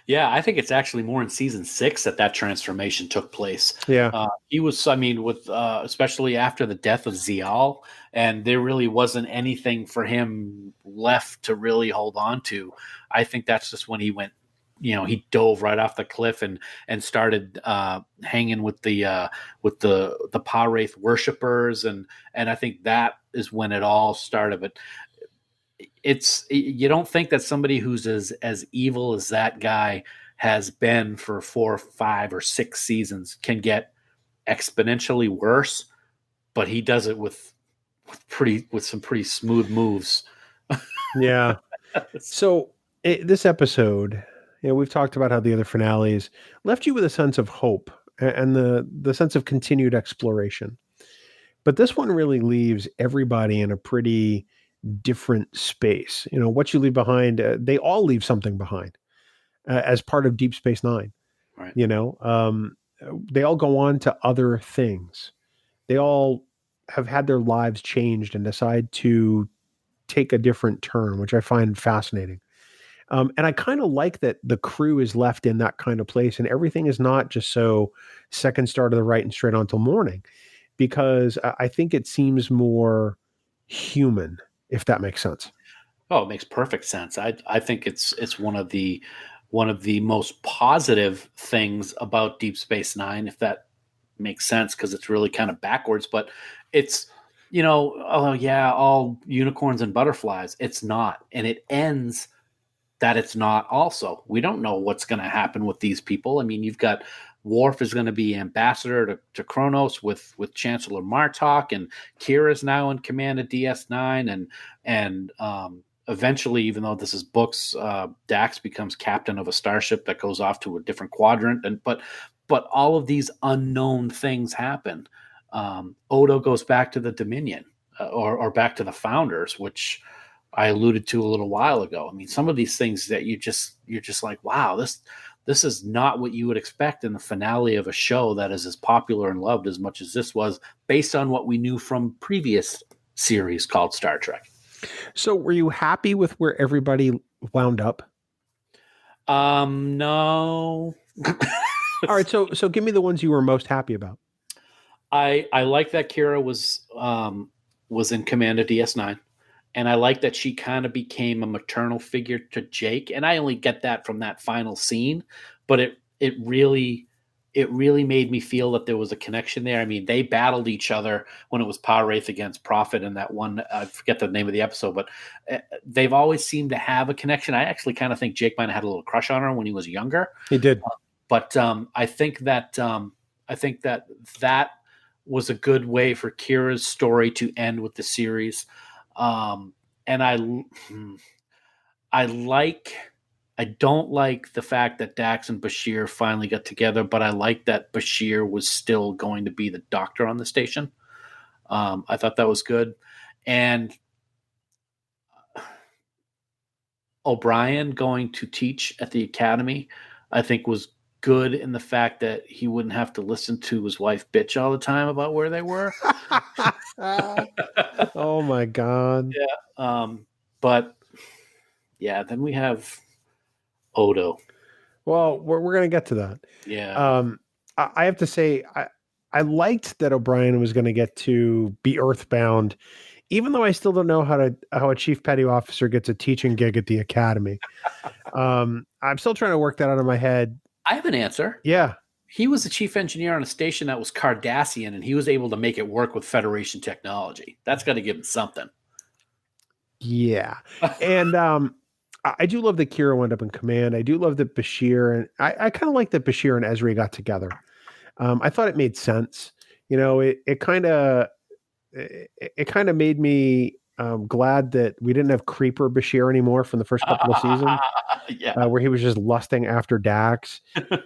Yeah, I think it's actually more in season 6 that transformation took place. Yeah. He was, with especially after the death of Zial, and there really wasn't anything for him left to really hold on to. I think that's just when he went, he dove right off the cliff and started hanging with the Pa Wraith worshippers, and I think that is when it all started. But you don't think that somebody who's as evil as that guy has been for 4, 5, or 6 seasons can get exponentially worse, but he does it with some pretty smooth moves. Yeah. So this episode, we've talked about how the other finales left you with a sense of hope and the sense of continued exploration. But this one really leaves everybody in a pretty different space. What You Leave Behind, they all leave something behind as part of Deep Space Nine. Right. They all go on to other things. They all have had their lives changed and decide to take a different turn, which I find fascinating. And I kind of like that the crew is left in that kind of place and everything is not just so second star to the right and straight on till morning, because I think it seems more human, if that makes sense. Oh, it makes perfect sense. I think it's one of the most positive things about Deep Space Nine, if that makes sense, because it's really kind of backwards. But it's oh yeah, all unicorns and butterflies. It's not, and it ends that it's not. Also, we don't know what's going to happen with these people. I mean, you've got Worf is going to be ambassador to Kronos with Chancellor Martok, and Kira's now in command of DS9, and eventually, even though this is books, Dax becomes captain of a starship that goes off to a different quadrant, but all of these unknown things happen. Odo goes back to the Dominion, or back to the Founders, which I alluded to a little while ago. I mean, some of these things that you're just like, wow, this is not what you would expect in the finale of a show that is as popular and loved as much as this was, based on what we knew from previous series called Star Trek. So were you happy with where everybody wound up? No. All right. So give me the ones you were most happy about. I like that Kira was in command of DS9. And I like that she kind of became a maternal figure to Jake. And I only get that from that final scene, but it really made me feel that there was a connection there. I mean, they battled each other when it was Pa Wraith against Prophet in that one, I forget the name of the episode, but they've always seemed to have a connection. I actually kind of think Jake might have had a little crush on her when he was younger. He did. But I think that was a good way for Kira's story to end with the series. And I don't like the fact that Dax and Bashir finally got together, but I like that Bashir was still going to be the doctor on the station. I thought that was good. And O'Brien going to teach at the academy, I think was good in the fact that he wouldn't have to listen to his wife bitch all the time about where they were. Oh my God. Yeah. But yeah, then we have Odo. Well, we're going to get to that. Yeah. I have to say, I liked that O'Brien was going to get to be Earthbound, even though I still don't know how a chief petty officer gets a teaching gig at the academy. I'm still trying to work that out of my head. I have an answer. Yeah. He was the chief engineer on a station that was Cardassian, and he was able to make it work with Federation technology. That's got to give him something. Yeah. And I do love that Kira went up in command. I do love that Bashir, and I kind of like that Bashir and Ezri got together. I thought it made sense. It kind of made me glad that we didn't have Creeper Bashir anymore from the first couple of seasons. Yeah. Where he was just lusting after Dax.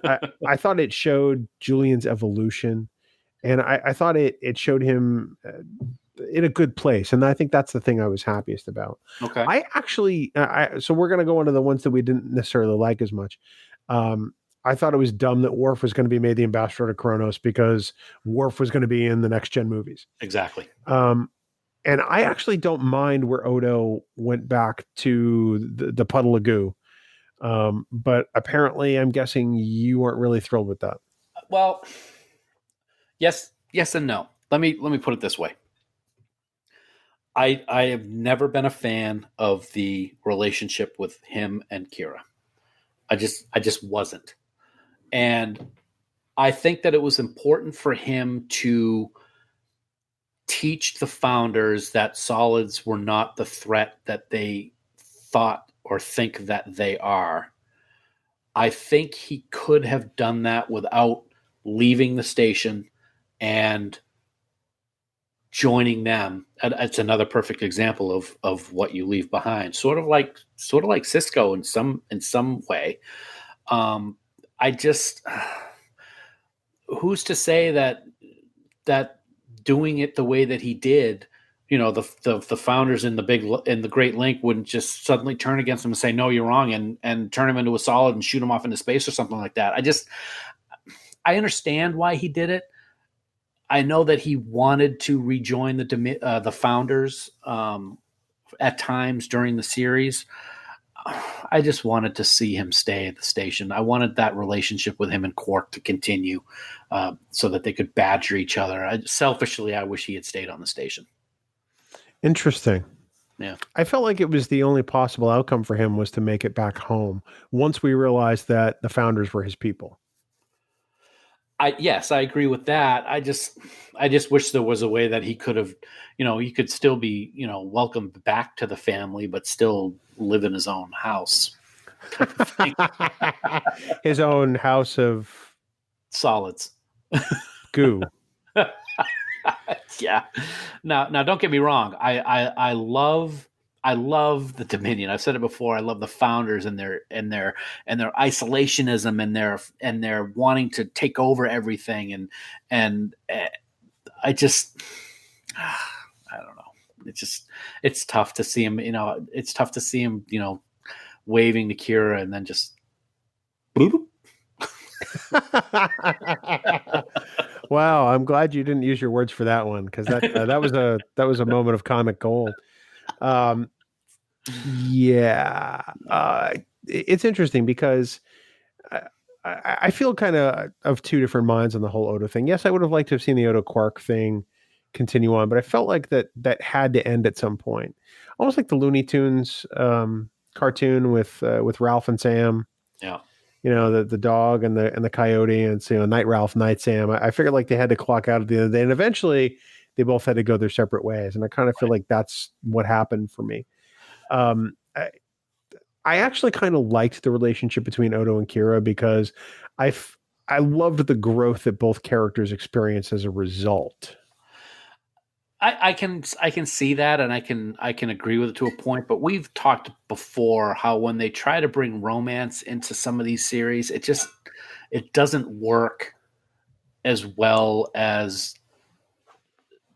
I thought it showed Julian's evolution, and I thought it showed him in a good place. And I think that's the thing I was happiest about. Okay. I actually, so we're going to go into the ones that we didn't necessarily like as much. I thought it was dumb that Worf was going to be made the ambassador to Kronos because Worf was going to be in the next gen movies. Exactly. And I actually don't mind where Odo went back to the puddle of goo. But apparently I'm guessing you weren't really thrilled with that. Well, yes and no. Let me put it this way. I have never been a fan of the relationship with him and Kira. I just wasn't. And I think that it was important for him to teach the founders that solids were not the threat that they thought or think that they are. I think he could have done that without leaving the station and joining them. It's another perfect example of what you leave behind. Sort of like Sisko in some way. Who's to say that doing it the way that he did, the founders in the Great Link wouldn't just suddenly turn against him and say, no, you're wrong, and turn him into a solid and shoot him off into space or something like that. I understand why he did it. I know that he wanted to rejoin the founders at times during the series. I just wanted to see him stay at the station. I wanted that relationship with him and Quark to continue so that they could badger each other. Selfishly, I wish he had stayed on the station. Interesting. Yeah. I felt like it was the only possible outcome for him was to make it back home once we realized that the founders were his people. Yes, I agree with that. I just wish there was a way that he could have, he could still be, welcomed back to the family, but still live in his own house. His own house of solids. Goo. Yeah. Now don't get me wrong. I love the Dominion. I've said it before. I love the founders and their isolationism and their wanting to take over everything. And I just, I don't know. It's tough to see him, it's tough to see him, waving to Kira and then just bloop. Wow. I'm glad you didn't use your words for that one. Cause that was a moment of comic gold. It's interesting because I feel kind of two different minds on the whole Odo thing. Yes, I would have liked to have seen the Odo Quark thing continue on, but I felt like that had to end at some point. Almost like the Looney Tunes cartoon with Ralph and Sam. Yeah. The dog and the coyote and Night Ralph, Night Sam. I figured like they had to clock out at the end of the day, and eventually they both had to go their separate ways. And I kind of feel like that's what happened for me. I actually kind of liked the relationship between Odo and Kira because I loved the growth that both characters experienced as a result. I can see that, and I can agree with it to a point. But we've talked before how when they try to bring romance into some of these series, it doesn't work as well as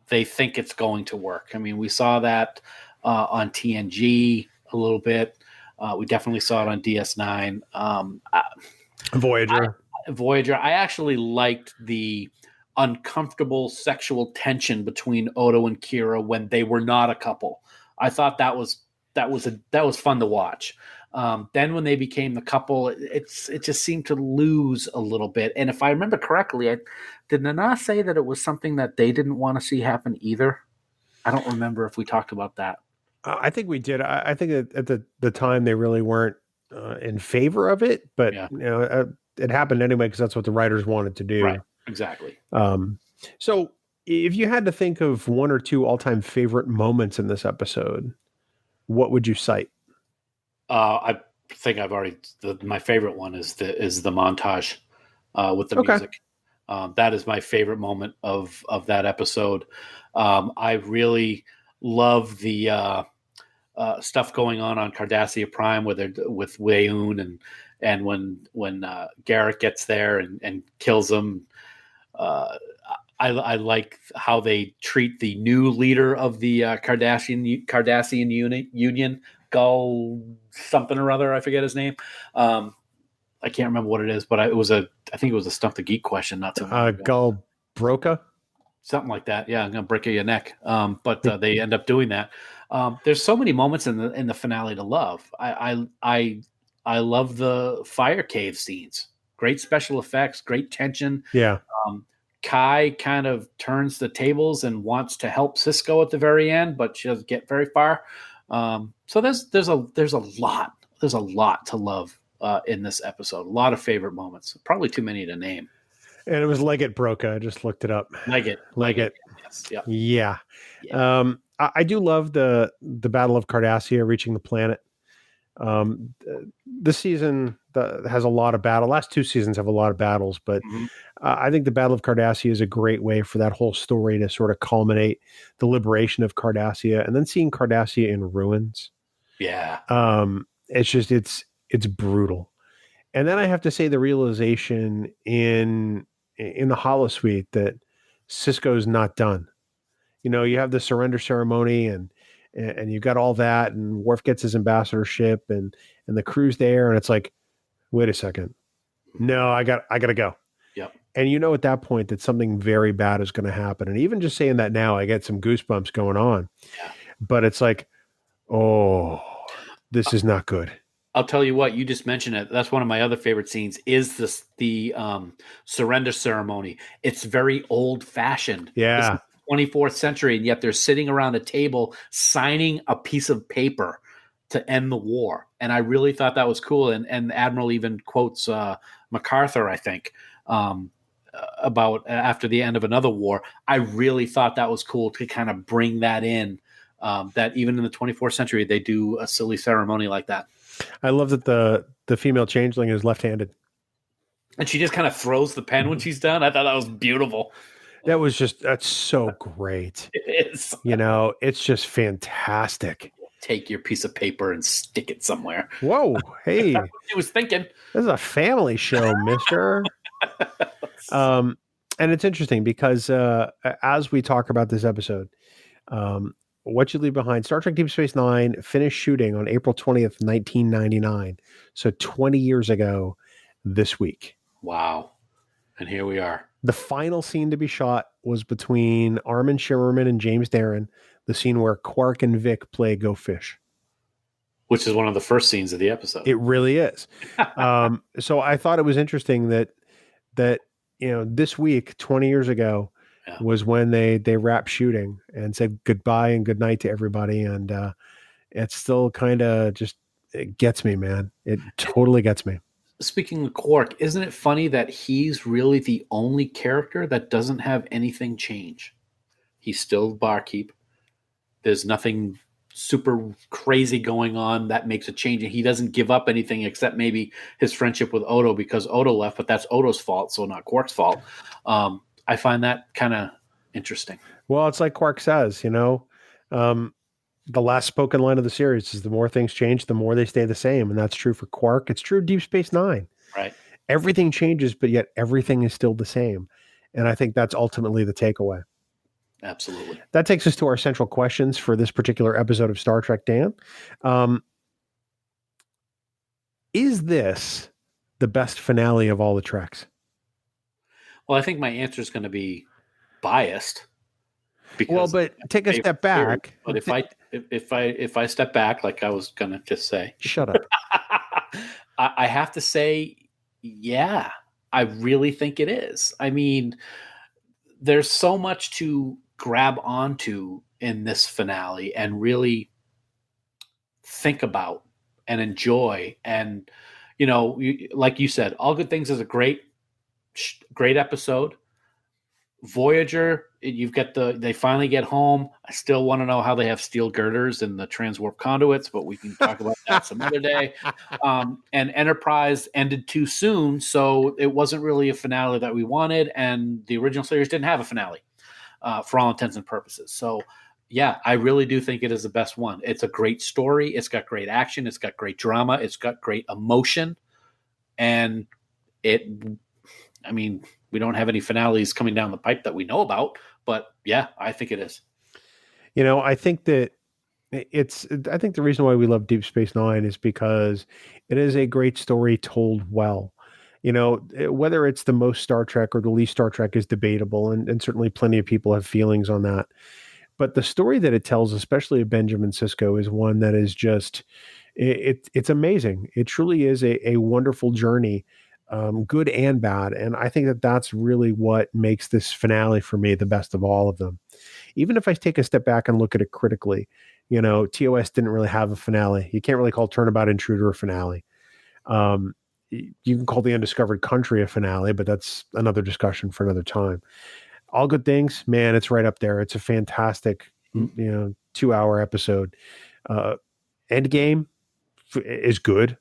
they think it's going to work. I mean, we saw that on TNG a little bit. We definitely saw it on DS9. Voyager. I actually liked the uncomfortable sexual tension between Odo and Kira when they were not a couple. I thought that was fun to watch. Then when they became the couple, it just seemed to lose a little bit. And if I remember correctly, did Nana say that it was something that they didn't want to see happen either? I don't remember if we talked about that. I think we did. I think at the time they really weren't in favor of it, but Yeah. It happened anyway because that's what the writers wanted to do. Right. Exactly. So if you had to think of one or two all-time favorite moments in this episode, what would you cite? I think I've already. My favorite one is the montage with the music. That is my favorite moment of that episode. I really love the stuff going on Cardassia Prime with Weyoun and when Garrett gets there and kills him. I like how they treat the new leader of the Cardassian Union, Gull something or other. I forget his name. I can't remember what it is, but I think it was a Stump the Geek question, not something. Gull Broca? Something like that. Yeah, I'm gonna break your neck. But they end up doing that. There's so many moments in the finale to love. I love the fire cave scenes. Great special effects, great tension. Yeah. Kai kind of turns the tables and wants to help Sisko at the very end, but she doesn't get very far. So there's a lot to love in this episode. A lot of favorite moments. Probably too many to name. And it was Leggett Broca. I just looked it up. Leggett. Yes. Yeah. I do love the Battle of Cardassia reaching the planet. This season has a lot of battle. Last two seasons have a lot of battles, but I think the Battle of Cardassia is a great way for that whole story to sort of culminate the liberation of Cardassia and then seeing Cardassia in ruins. Yeah. It's just, it's brutal. And then I have to say the realization in the holosuite that Sisko's not done. You have the surrender ceremony and you've got all that, and Worf gets his ambassadorship and the crew's there, and it's like, wait a second. No, I got to go. Yep. And at that point that something very bad is going to happen. And even just saying that now, I get some goosebumps going on. Yeah. But it's like, oh, this is not good. I'll tell you what, you just mentioned it. That's one of my other favorite scenes is the surrender ceremony. It's very old fashioned. Yeah. It's 24th century, and yet they're sitting around a table signing a piece of paper to end the war. And I really thought that was cool. And Admiral even quotes MacArthur, I think, about after the end of another war. I really thought that was cool to kind of bring that in, that even in the 24th century, they do a silly ceremony like that. I love that the female changeling is left-handed. And she just kind of throws the pen when she's done. I thought that was beautiful. That's so great. It is. It's just fantastic. Take your piece of paper and stick it somewhere. Whoa. Hey. That's what he was thinking. This is a family show, mister. And it's interesting because as we talk about this episode, What You Leave Behind, Star Trek Deep Space Nine finished shooting on April 20th, 1999. So 20 years ago this week. Wow. And here we are. The final scene to be shot was between Armin Shimmerman and James Darren, the scene where Quark and Vic play Go Fish. Which is one of the first scenes of the episode. It really is. So I thought it was interesting that this week, 20 years ago, was when they wrapped shooting and said goodbye and good night to everybody. And it still kind of it gets me, man. It totally gets me. Speaking of Quark, isn't it funny that he's really the only character that doesn't have anything change? He's still barkeep. There's nothing super crazy going on that makes a change. He doesn't give up anything except maybe his friendship with Odo because Odo left, but that's Odo's fault, so not Quark's fault. I find that kind of interesting. Well, it's like Quark says, the last spoken line of the series is the more things change, the more they stay the same. And that's true for Quark. It's true of Deep Space Nine. Right. Everything changes, but yet everything is still the same. And I think that's ultimately the takeaway. Absolutely. That takes us to our central questions for this particular episode of Star Trek, Dan. Is this the best finale of all the Treks? Well, I think my answer is going to be biased. Well, because but take a favorite step series. back. But if I step back, like I was gonna just say, Shut up. I have to say, yeah, I really think it is. I mean, there's so much to grab onto in this finale and really think about and enjoy. And like you said, All Good Things is a great episode. Voyager, you've got they finally get home. I still want to know how they have steel girders in the transwarp conduits, but we can talk about that some other day. And Enterprise ended too soon, so it wasn't really a finale that we wanted, and the original series didn't have a finale for all intents and purposes. So, yeah, I really do think it is the best one. It's a great story. It's got great action. It's got great drama. It's got great emotion, and I mean, we don't have any finales coming down the pipe that we know about, but yeah, I think it is. I think that I think the reason why we love Deep Space Nine is because it is a great story told well. Whether it's the most Star Trek or the least Star Trek is debatable, and certainly plenty of people have feelings on that. But the story that it tells, especially of Benjamin Sisko, is one that is just it's amazing. It truly is a wonderful journey, good and bad. And I think that that's really what makes this finale for me the best of all of them. Even if I take a step back and look at it critically, TOS didn't really have a finale. You can't really call Turnabout Intruder a finale. You can call The Undiscovered Country a finale, but that's another discussion for another time. All Good Things, man, it's right up there. It's a fantastic, 2-hour episode. Endgame is good.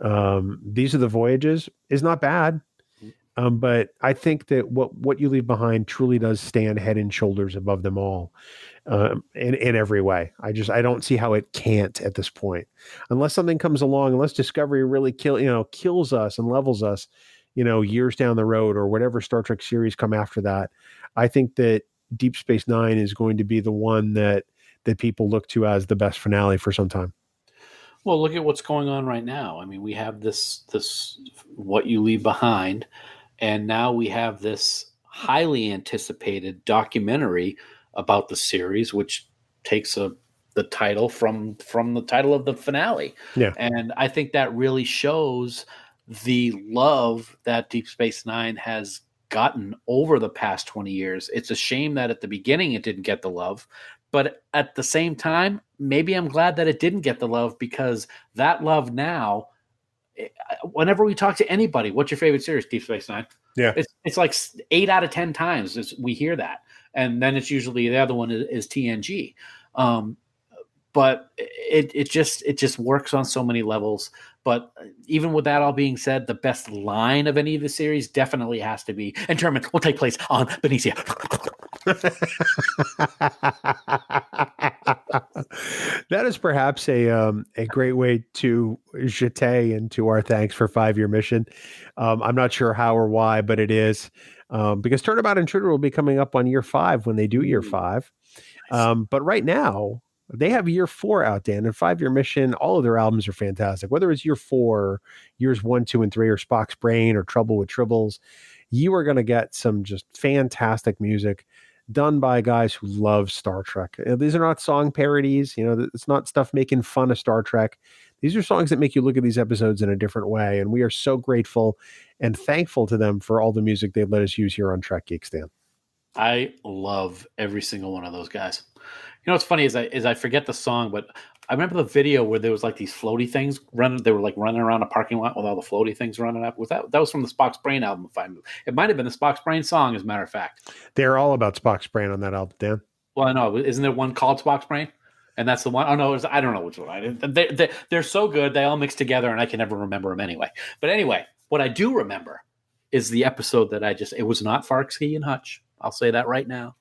These Are the Voyages is not bad. But I think that what You Leave Behind truly does stand head and shoulders above them all, in every way. I don't see how it can't at this point, unless something comes along, unless Discovery really kills us and levels us, years down the road, or whatever Star Trek series come after that. I think that Deep Space Nine is going to be the one that people look to as the best finale for some time. Well, look at what's going on right now. I mean, we have this What You Leave Behind, and now we have this highly anticipated documentary about the series, which takes the title from the title of the finale. Yeah. And I think that really shows the love that Deep Space Nine has gotten over the past 20 years. It's a shame that at the beginning it didn't get the love, but at the same time, maybe I'm glad that it didn't get the love, because that love now, whenever we talk to anybody, what's your favorite series? Deep Space Nine. Yeah. It's like 8 out of 10 times we hear that. And then it's usually the other one is TNG. But it just works on so many levels. But even with that all being said, the best line of any of the series definitely has to be Interment will take place on Benicia. That is perhaps a great way to jeter into our thanks for 5-year mission. I'm not sure how or why, but it is, because Turnabout Intruder will be coming up on year 5 when they do year 5. But right now they have year 4 out, Dan, and 5-year mission. All of their albums are fantastic, whether it's year 4, or years 1, 2, and 3, or Spock's Brain, or Trouble with Tribbles. You are going to get some just fantastic music done by guys who love Star Trek. These are not song parodies. It's not stuff making fun of Star Trek. These are songs that make you look at these episodes in a different way. And we are so grateful and thankful to them for all the music they've let us use here on Trek Geeks, Dan. I love every single one of those guys. What's funny is I forget the song, but I remember the video where there was like these floaty things running. They were like running around a parking lot with all the floaty things running up. That was from the Spock's Brain album? It might have been the Spock's Brain song, as a matter of fact. They're all about Spock's Brain on that album, Dan. Well, I know. Isn't there one called Spock's Brain? And that's the one. Oh no, I don't know which one. They're so good. They all mix together, and I can never remember them anyway. But anyway, what I do remember is the episode that it was not Farksy and Hutch. I'll say that right now.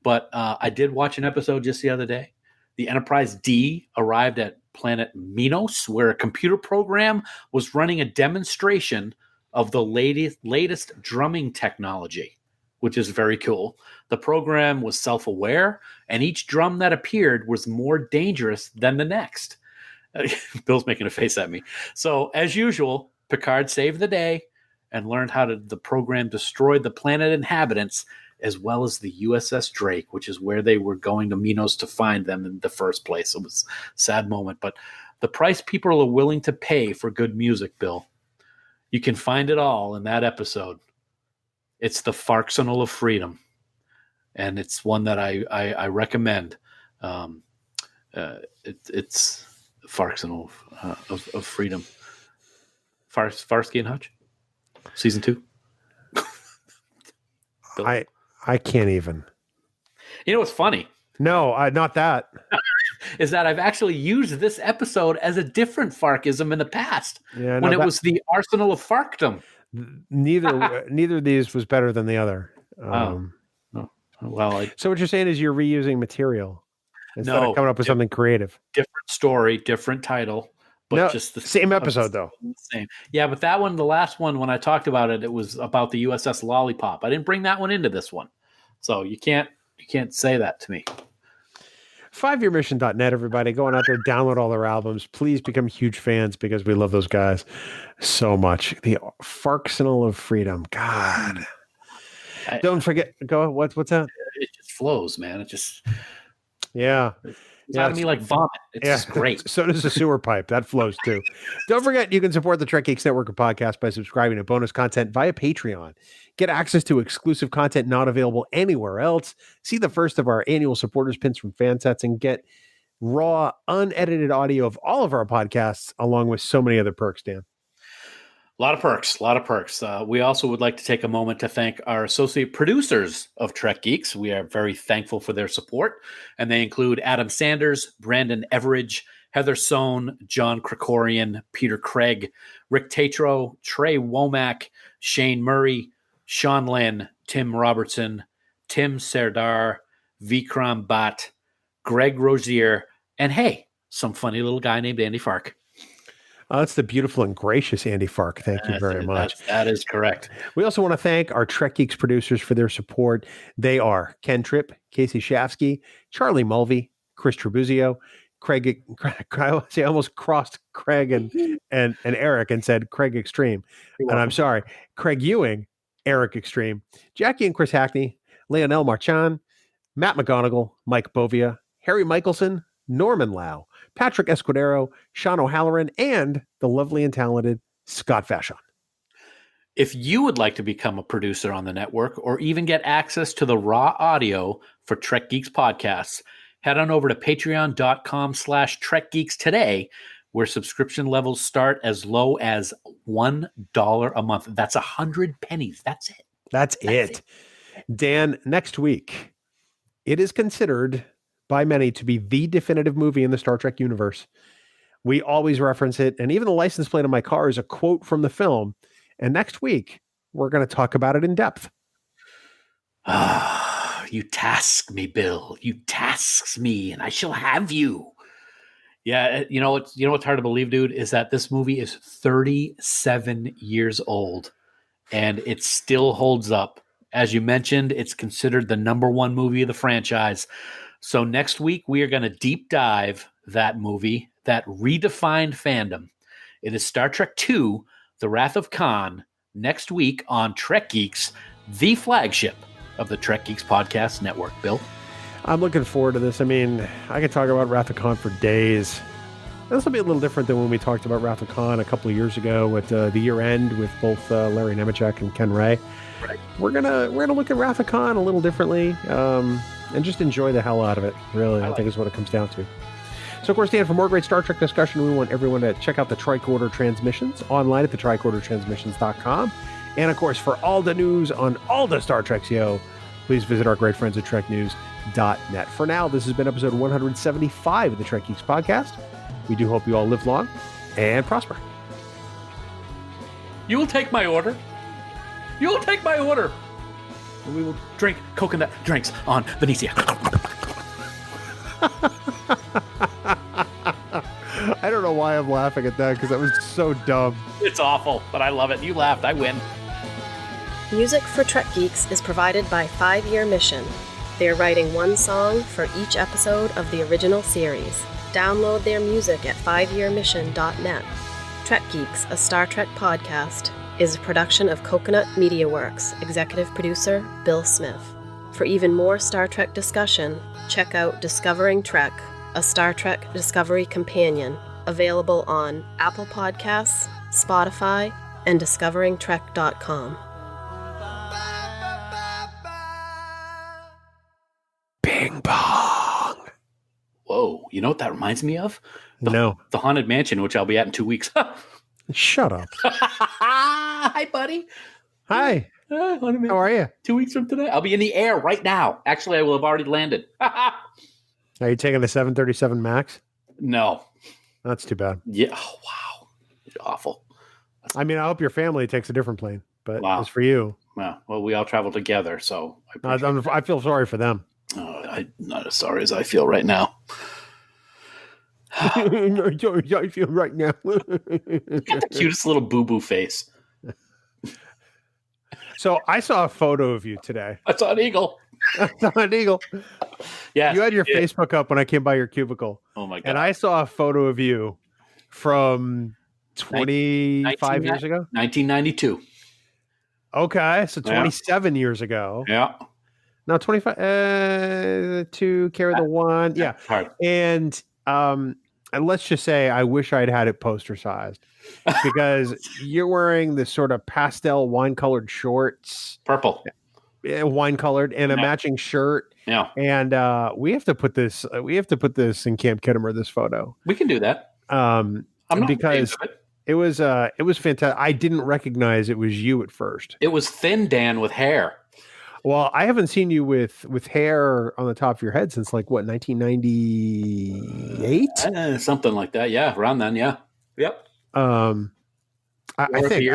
But I did watch an episode just the other day. The Enterprise D arrived at planet Minos, where a computer program was running a demonstration of the latest drumming technology, which is very cool. The program was self-aware, and each drum that appeared was more dangerous than the next. Bill's making a face at me. So, as usual, Picard saved the day and learned how the program destroyed the planet inhabitants, as well as the USS Drake, which is where they were going to Minos to find them in the first place. It was a sad moment, but the price people are willing to pay for good music, Bill, you can find it all in that episode. It's the Farcsignal of Freedom, and it's one that I recommend. It's Farcsignal of Freedom. Farsky and Hutch, season 2. I can't even. You know what's funny? No, not that. Is that I've actually used this episode as a different Farkism in the past when it was the Arsenal of Farkdom. Neither of these was better than the other. Well, so what you're saying is you're reusing material instead of coming up with something creative. Different story, different title, but just the same episode though. Same. Yeah, but that one, the last one, when I talked about it, it was about the USS Lollipop. I didn't bring that one into this one, so you can't say that to me. 5yearmission.net, everybody. Going out there, download all their albums. Please become huge fans because we love those guys so much. The Farcsignal of Freedom. God. Don't forget. Go. What's that? It just flows, man. It just. Yeah. It's out of me like vomit. It's just great. So does the sewer pipe. That flows too. Don't forget, you can support the Trek Geeks Network of podcasts by subscribing to bonus content via Patreon. Get access to exclusive content not available anywhere else. See the first of our annual supporters pins from Fansets and get raw, unedited audio of all of our podcasts, along with so many other perks, Dan. A lot of perks. We also would like to take a moment to thank our associate producers of Trek Geeks. We are very thankful for their support, and they include Adam Sanders, Brandon Everidge, Heather Sohn, John Krikorian, Peter Craig, Rick Tatro, Trey Womack, Shane Murray, Sean Lynn, Tim Robertson, Tim Serdar, Vikram Bhatt, Greg Rozier, and hey, some funny little guy named Andy Fark. That's the beautiful and gracious Andy Fark. Thank you very much. That is correct. We also want to thank our Trek Geeks producers for their support. They are Ken Tripp, Casey Shafsky, Charlie Mulvey, Chris Tribuzio, Craig. I almost crossed Craig and Eric and said Craig Extreme. And I'm sorry, Craig Ewing, Eric Extreme, Jackie and Chris Hackney, Leonel Marchand, Matt McGonigal, Mike Bovia, Harry Michelson, Norman Lau, Patrick Escudero, Sean O'Halloran, and the lovely and talented Scott Vachon. If you would like to become a producer on the network or even get access to the raw audio for Trek Geeks podcasts, head on over to patreon.com/Trek Geeks today, where subscription levels start as low as $1 a month. That's 100 pennies. That's it. That's it. Dan, next week, it is considered by many to be the definitive movie in the Star Trek universe. We always reference it, and even the license plate on my car is a quote from the film. And next week, we're going to talk about it in depth. You task me, Bill. You tasks me, and I shall have you. Yeah, you know what's hard to believe, dude, is that this movie is 37 years old, and it still holds up. As you mentioned, it's considered the #1 movie of the franchise. So next week, we are going to deep dive that movie, that redefined fandom. It is Star Trek II, The Wrath of Khan, next week on Trek Geeks, the flagship of the Trek Geeks Podcast Network. Bill? I'm looking forward to this. I mean, I could talk about Wrath of Khan for days. This will be a little different than when we talked about Wrath of Khan a couple of years ago at the year end with both Larry Nemechek and Ken Ray. Right. We're gonna look at Wrath of Khan a little differently. And just enjoy the hell out of it, really, I think is what it comes down to. So, of course, Dan, for more great Star Trek discussion, we want everyone to check out the Tricorder Transmissions online at the tricordertransmissions.com. And, of course, for all the news on all the Star Treks, please visit our great friends at treknews.net. For now, this has been episode 175 of the Trek Geeks podcast. We do hope you all live long and prosper. You will take my order. You will take my order. And we will drink coconut drinks on Venetia. I don't know why I'm laughing at that, because that was so dumb. It's awful, but I love it. You laughed. I win. Music for Trek Geeks is provided by 5 Year Mission. They're writing one song for each episode of the original series. Download their music at 5yearmission.net. Trek Geeks, a Star Trek podcast, is a production of Coconut Media Works. Executive producer, Bill Smith. For even more Star Trek discussion, check out Discovering Trek, a Star Trek Discovery companion, available on Apple Podcasts, Spotify, and discoveringtrek.com. Bing bong. Whoa, you know what that reminds me of? No. The Haunted Mansion, which I'll be at in 2 weeks. Shut up. Hi, buddy. Hi. How are you? 2 weeks from today. I'll be in the air right now. Actually, I will have already landed. Are you taking the 737 MAX? No. That's too bad. Yeah. Oh, wow. It's awful. I mean, I hope your family takes a different plane, but Wow. as for you. Well, we all travel together, so I feel sorry for them. I'm not as sorry as I feel right now. I feel right now. Got the cutest little boo-boo face. So I saw a photo of you today. I saw an eagle. I saw an eagle. Yeah. You had your Facebook up when I came by your cubicle. Oh, my God. And I saw a photo of you from 25 years ago? 1992. Okay, so 27 years ago. Yeah. No, 25 to carry the one. Yeah. Hard. And let's just say I wish I'd had it poster sized because you're wearing this sort of pastel wine colored shorts. Purple. Wine colored and a matching shirt. Yeah. And we have to put this in Camp Kittimer, this photo. We can do that. I'm not because it was fantastic. I didn't recognize it was you at first. It was Thin Dan with hair. Well, I haven't seen you with hair on the top of your head since 1998? Something like that. Yeah, around then. Yeah. Yep. I think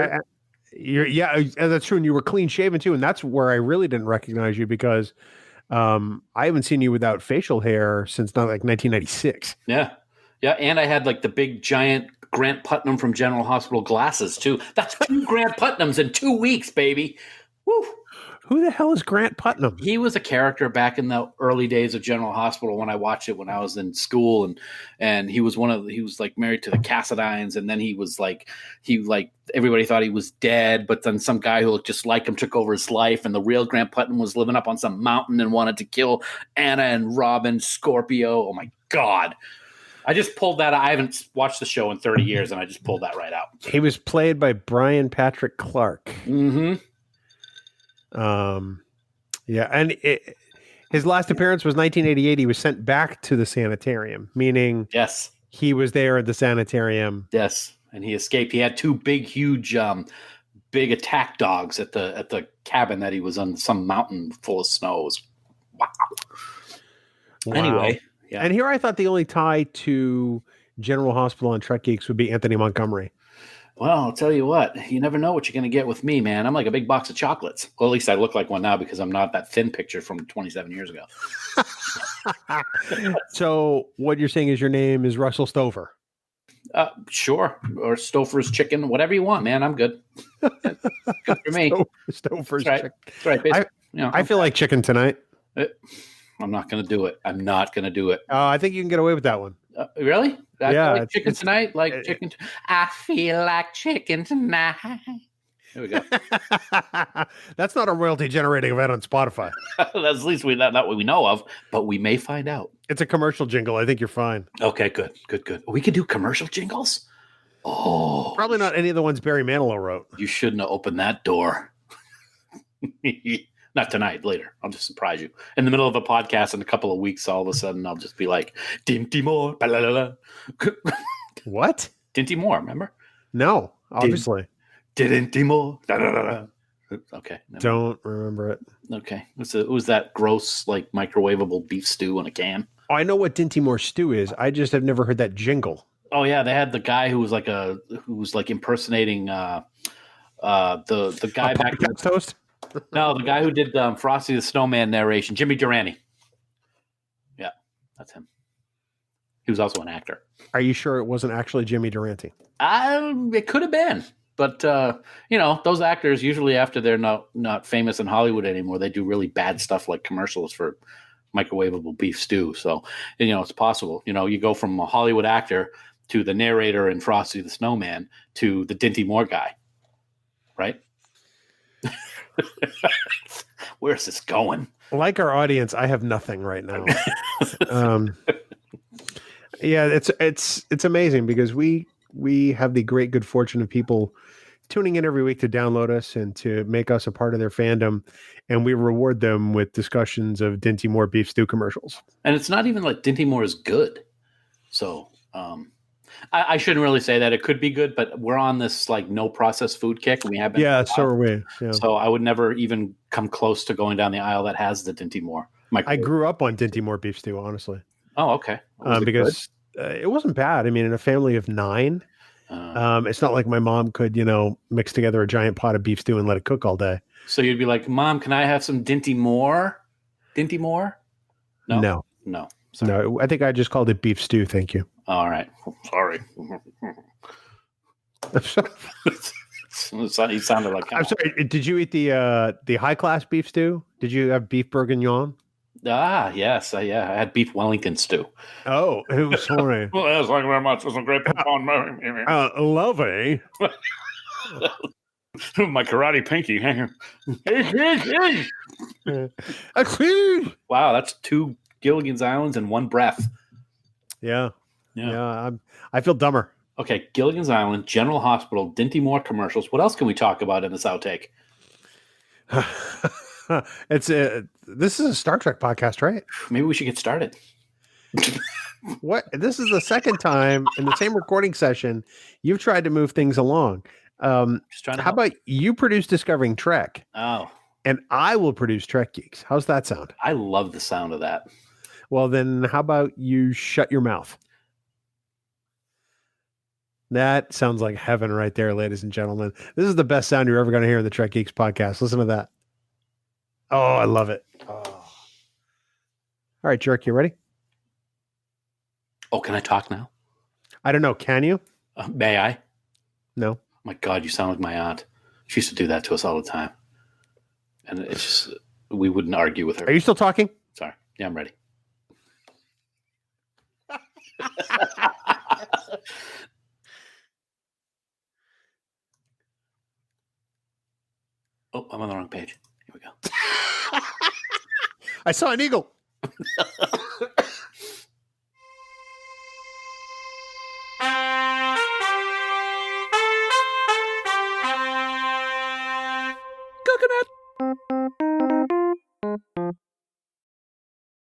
that's true. And you were clean shaven too, and that's where I really didn't recognize you because I haven't seen you without facial hair since 1996. Yeah, yeah, and I had the big giant Grant Putnam from General Hospital glasses too. That's 2 Grant Putnams in 2 weeks, baby. Woo. Who the hell is Grant Putnam? He was a character back in the early days of General Hospital when I watched it when I was in school, and he was married to the Cassadines, and then he everybody thought he was dead, but then some guy who looked just like him took over his life, and the real Grant Putnam was living up on some mountain and wanted to kill Anna and Robin Scorpio. Oh my God. I just pulled that. I haven't watched the show in 30 years, and I just pulled that right out. He was played by Brian Patrick Clark. Mm-hmm. Yeah, and his last appearance was 1988. He was sent back to the sanitarium, meaning yes, he was there at the sanitarium. Yes, and he escaped. He had 2 big, huge, big attack dogs at the cabin that he was on some mountain full of snows. Wow. Anyway, yeah. And here I thought the only tie to General Hospital on Trek Geeks would be Anthony Montgomery. Well, I'll tell you what, you never know what you're going to get with me, man. I'm like a big box of chocolates. Well, at least I look like one now because I'm not that thin picture from 27 years ago. So what you're saying is your name is Russell Stover? Sure. Or Stouffer's chicken, whatever you want, man. I'm good. Good for me. Stouffer's chicken. That's right. I feel like chicken tonight. I'm not going to do it. I'm not going to do it. I think you can get away with that one. Really? I yeah. Like chicken tonight? Chicken. I feel like chicken tonight. Here we go. That's not a royalty generating event on Spotify. That's at least not what we know of, but we may find out. It's a commercial jingle. I think you're fine. Okay, good. We could do commercial jingles? Oh. Probably not any of the ones Barry Manilow wrote. You shouldn't have opened that door. Not tonight, later. I'll just surprise you. In the middle of a podcast in a couple of weeks, all of a sudden, I'll just be like, Dinty Moore. What? Dinty Moore, remember? No, obviously. Dinty Moore. Okay. Don't remember it. Okay. It was that gross, microwavable beef stew in a can. Oh, I know what Dinty Moore stew is. I just have never heard that jingle. Oh, yeah. They had the guy who was impersonating the guy back in Toast? No, the guy who did Frosty the Snowman narration, Jimmy Durante. Yeah, that's him. He was also an actor. Are you sure it wasn't actually Jimmy Durante? It could have been. But, those actors, usually after they're not famous in Hollywood anymore, they do really bad stuff like commercials for microwavable beef stew. So, it's possible. You go from a Hollywood actor to the narrator in Frosty the Snowman to the Dinty Moore guy, right? Where's this going? Like our audience, I have nothing right now. Yeah, it's amazing because we have the great good fortune of people tuning in every week to download us and to make us a part of their fandom, and we reward them with discussions of Dinty Moore beef stew commercials. And it's not even like Dinty Moore is good. So I shouldn't really say that. It could be good, but we're on this like no processed food kick, and we have been. Yeah, so are we. Yeah. So I would never even come close to going down the aisle that has the Dinty Moore. I grew up on Dinty Moore beef stew, honestly. Oh, okay. Because it wasn't bad. I mean, in a family of 9, it's not like my mom could, mix together a giant pot of beef stew and let it cook all day. So you'd be like, Mom, can I have some Dinty Moore? Dinty Moore? No. Sorry. No, I think I just called it beef stew. Thank you. All right. Sorry. You sounded like. I'm sorry. Did you eat the high class beef stew? Did you have beef bourguignon? Yes. I had beef Wellington stew. Oh, sorry. Well, yes, thank you very much. It's a great lovely. My karate pinky. Wow, that's 2 Gilligan's Islands in one breath. Yeah. I feel dumber. Okay, Gilligan's Island, General Hospital, Dinty Moore commercials. What else can we talk about in this outtake? This is a Star Trek podcast, right? Maybe we should get started. What? This is the second time in the same recording session you've tried to move things along. How about you produce Discovering Trek? Oh. And I will produce Trek Geeks. How's that sound? I love the sound of that. Well, then how about you shut your mouth? That sounds like heaven right there, ladies and gentlemen. This is the best sound you're ever going to hear in the Trek Geeks podcast. Listen to that. Oh, I love it. Oh. All right, Jerk, you ready? Oh, can I talk now? I don't know. Can you? May I? No. Oh my God, you sound like my aunt. She used to do that to us all the time. And it's just, we wouldn't argue with her. Are you still talking? Sorry. Yeah, I'm ready. Oh, I'm on the wrong page. Here we go. I saw an eagle.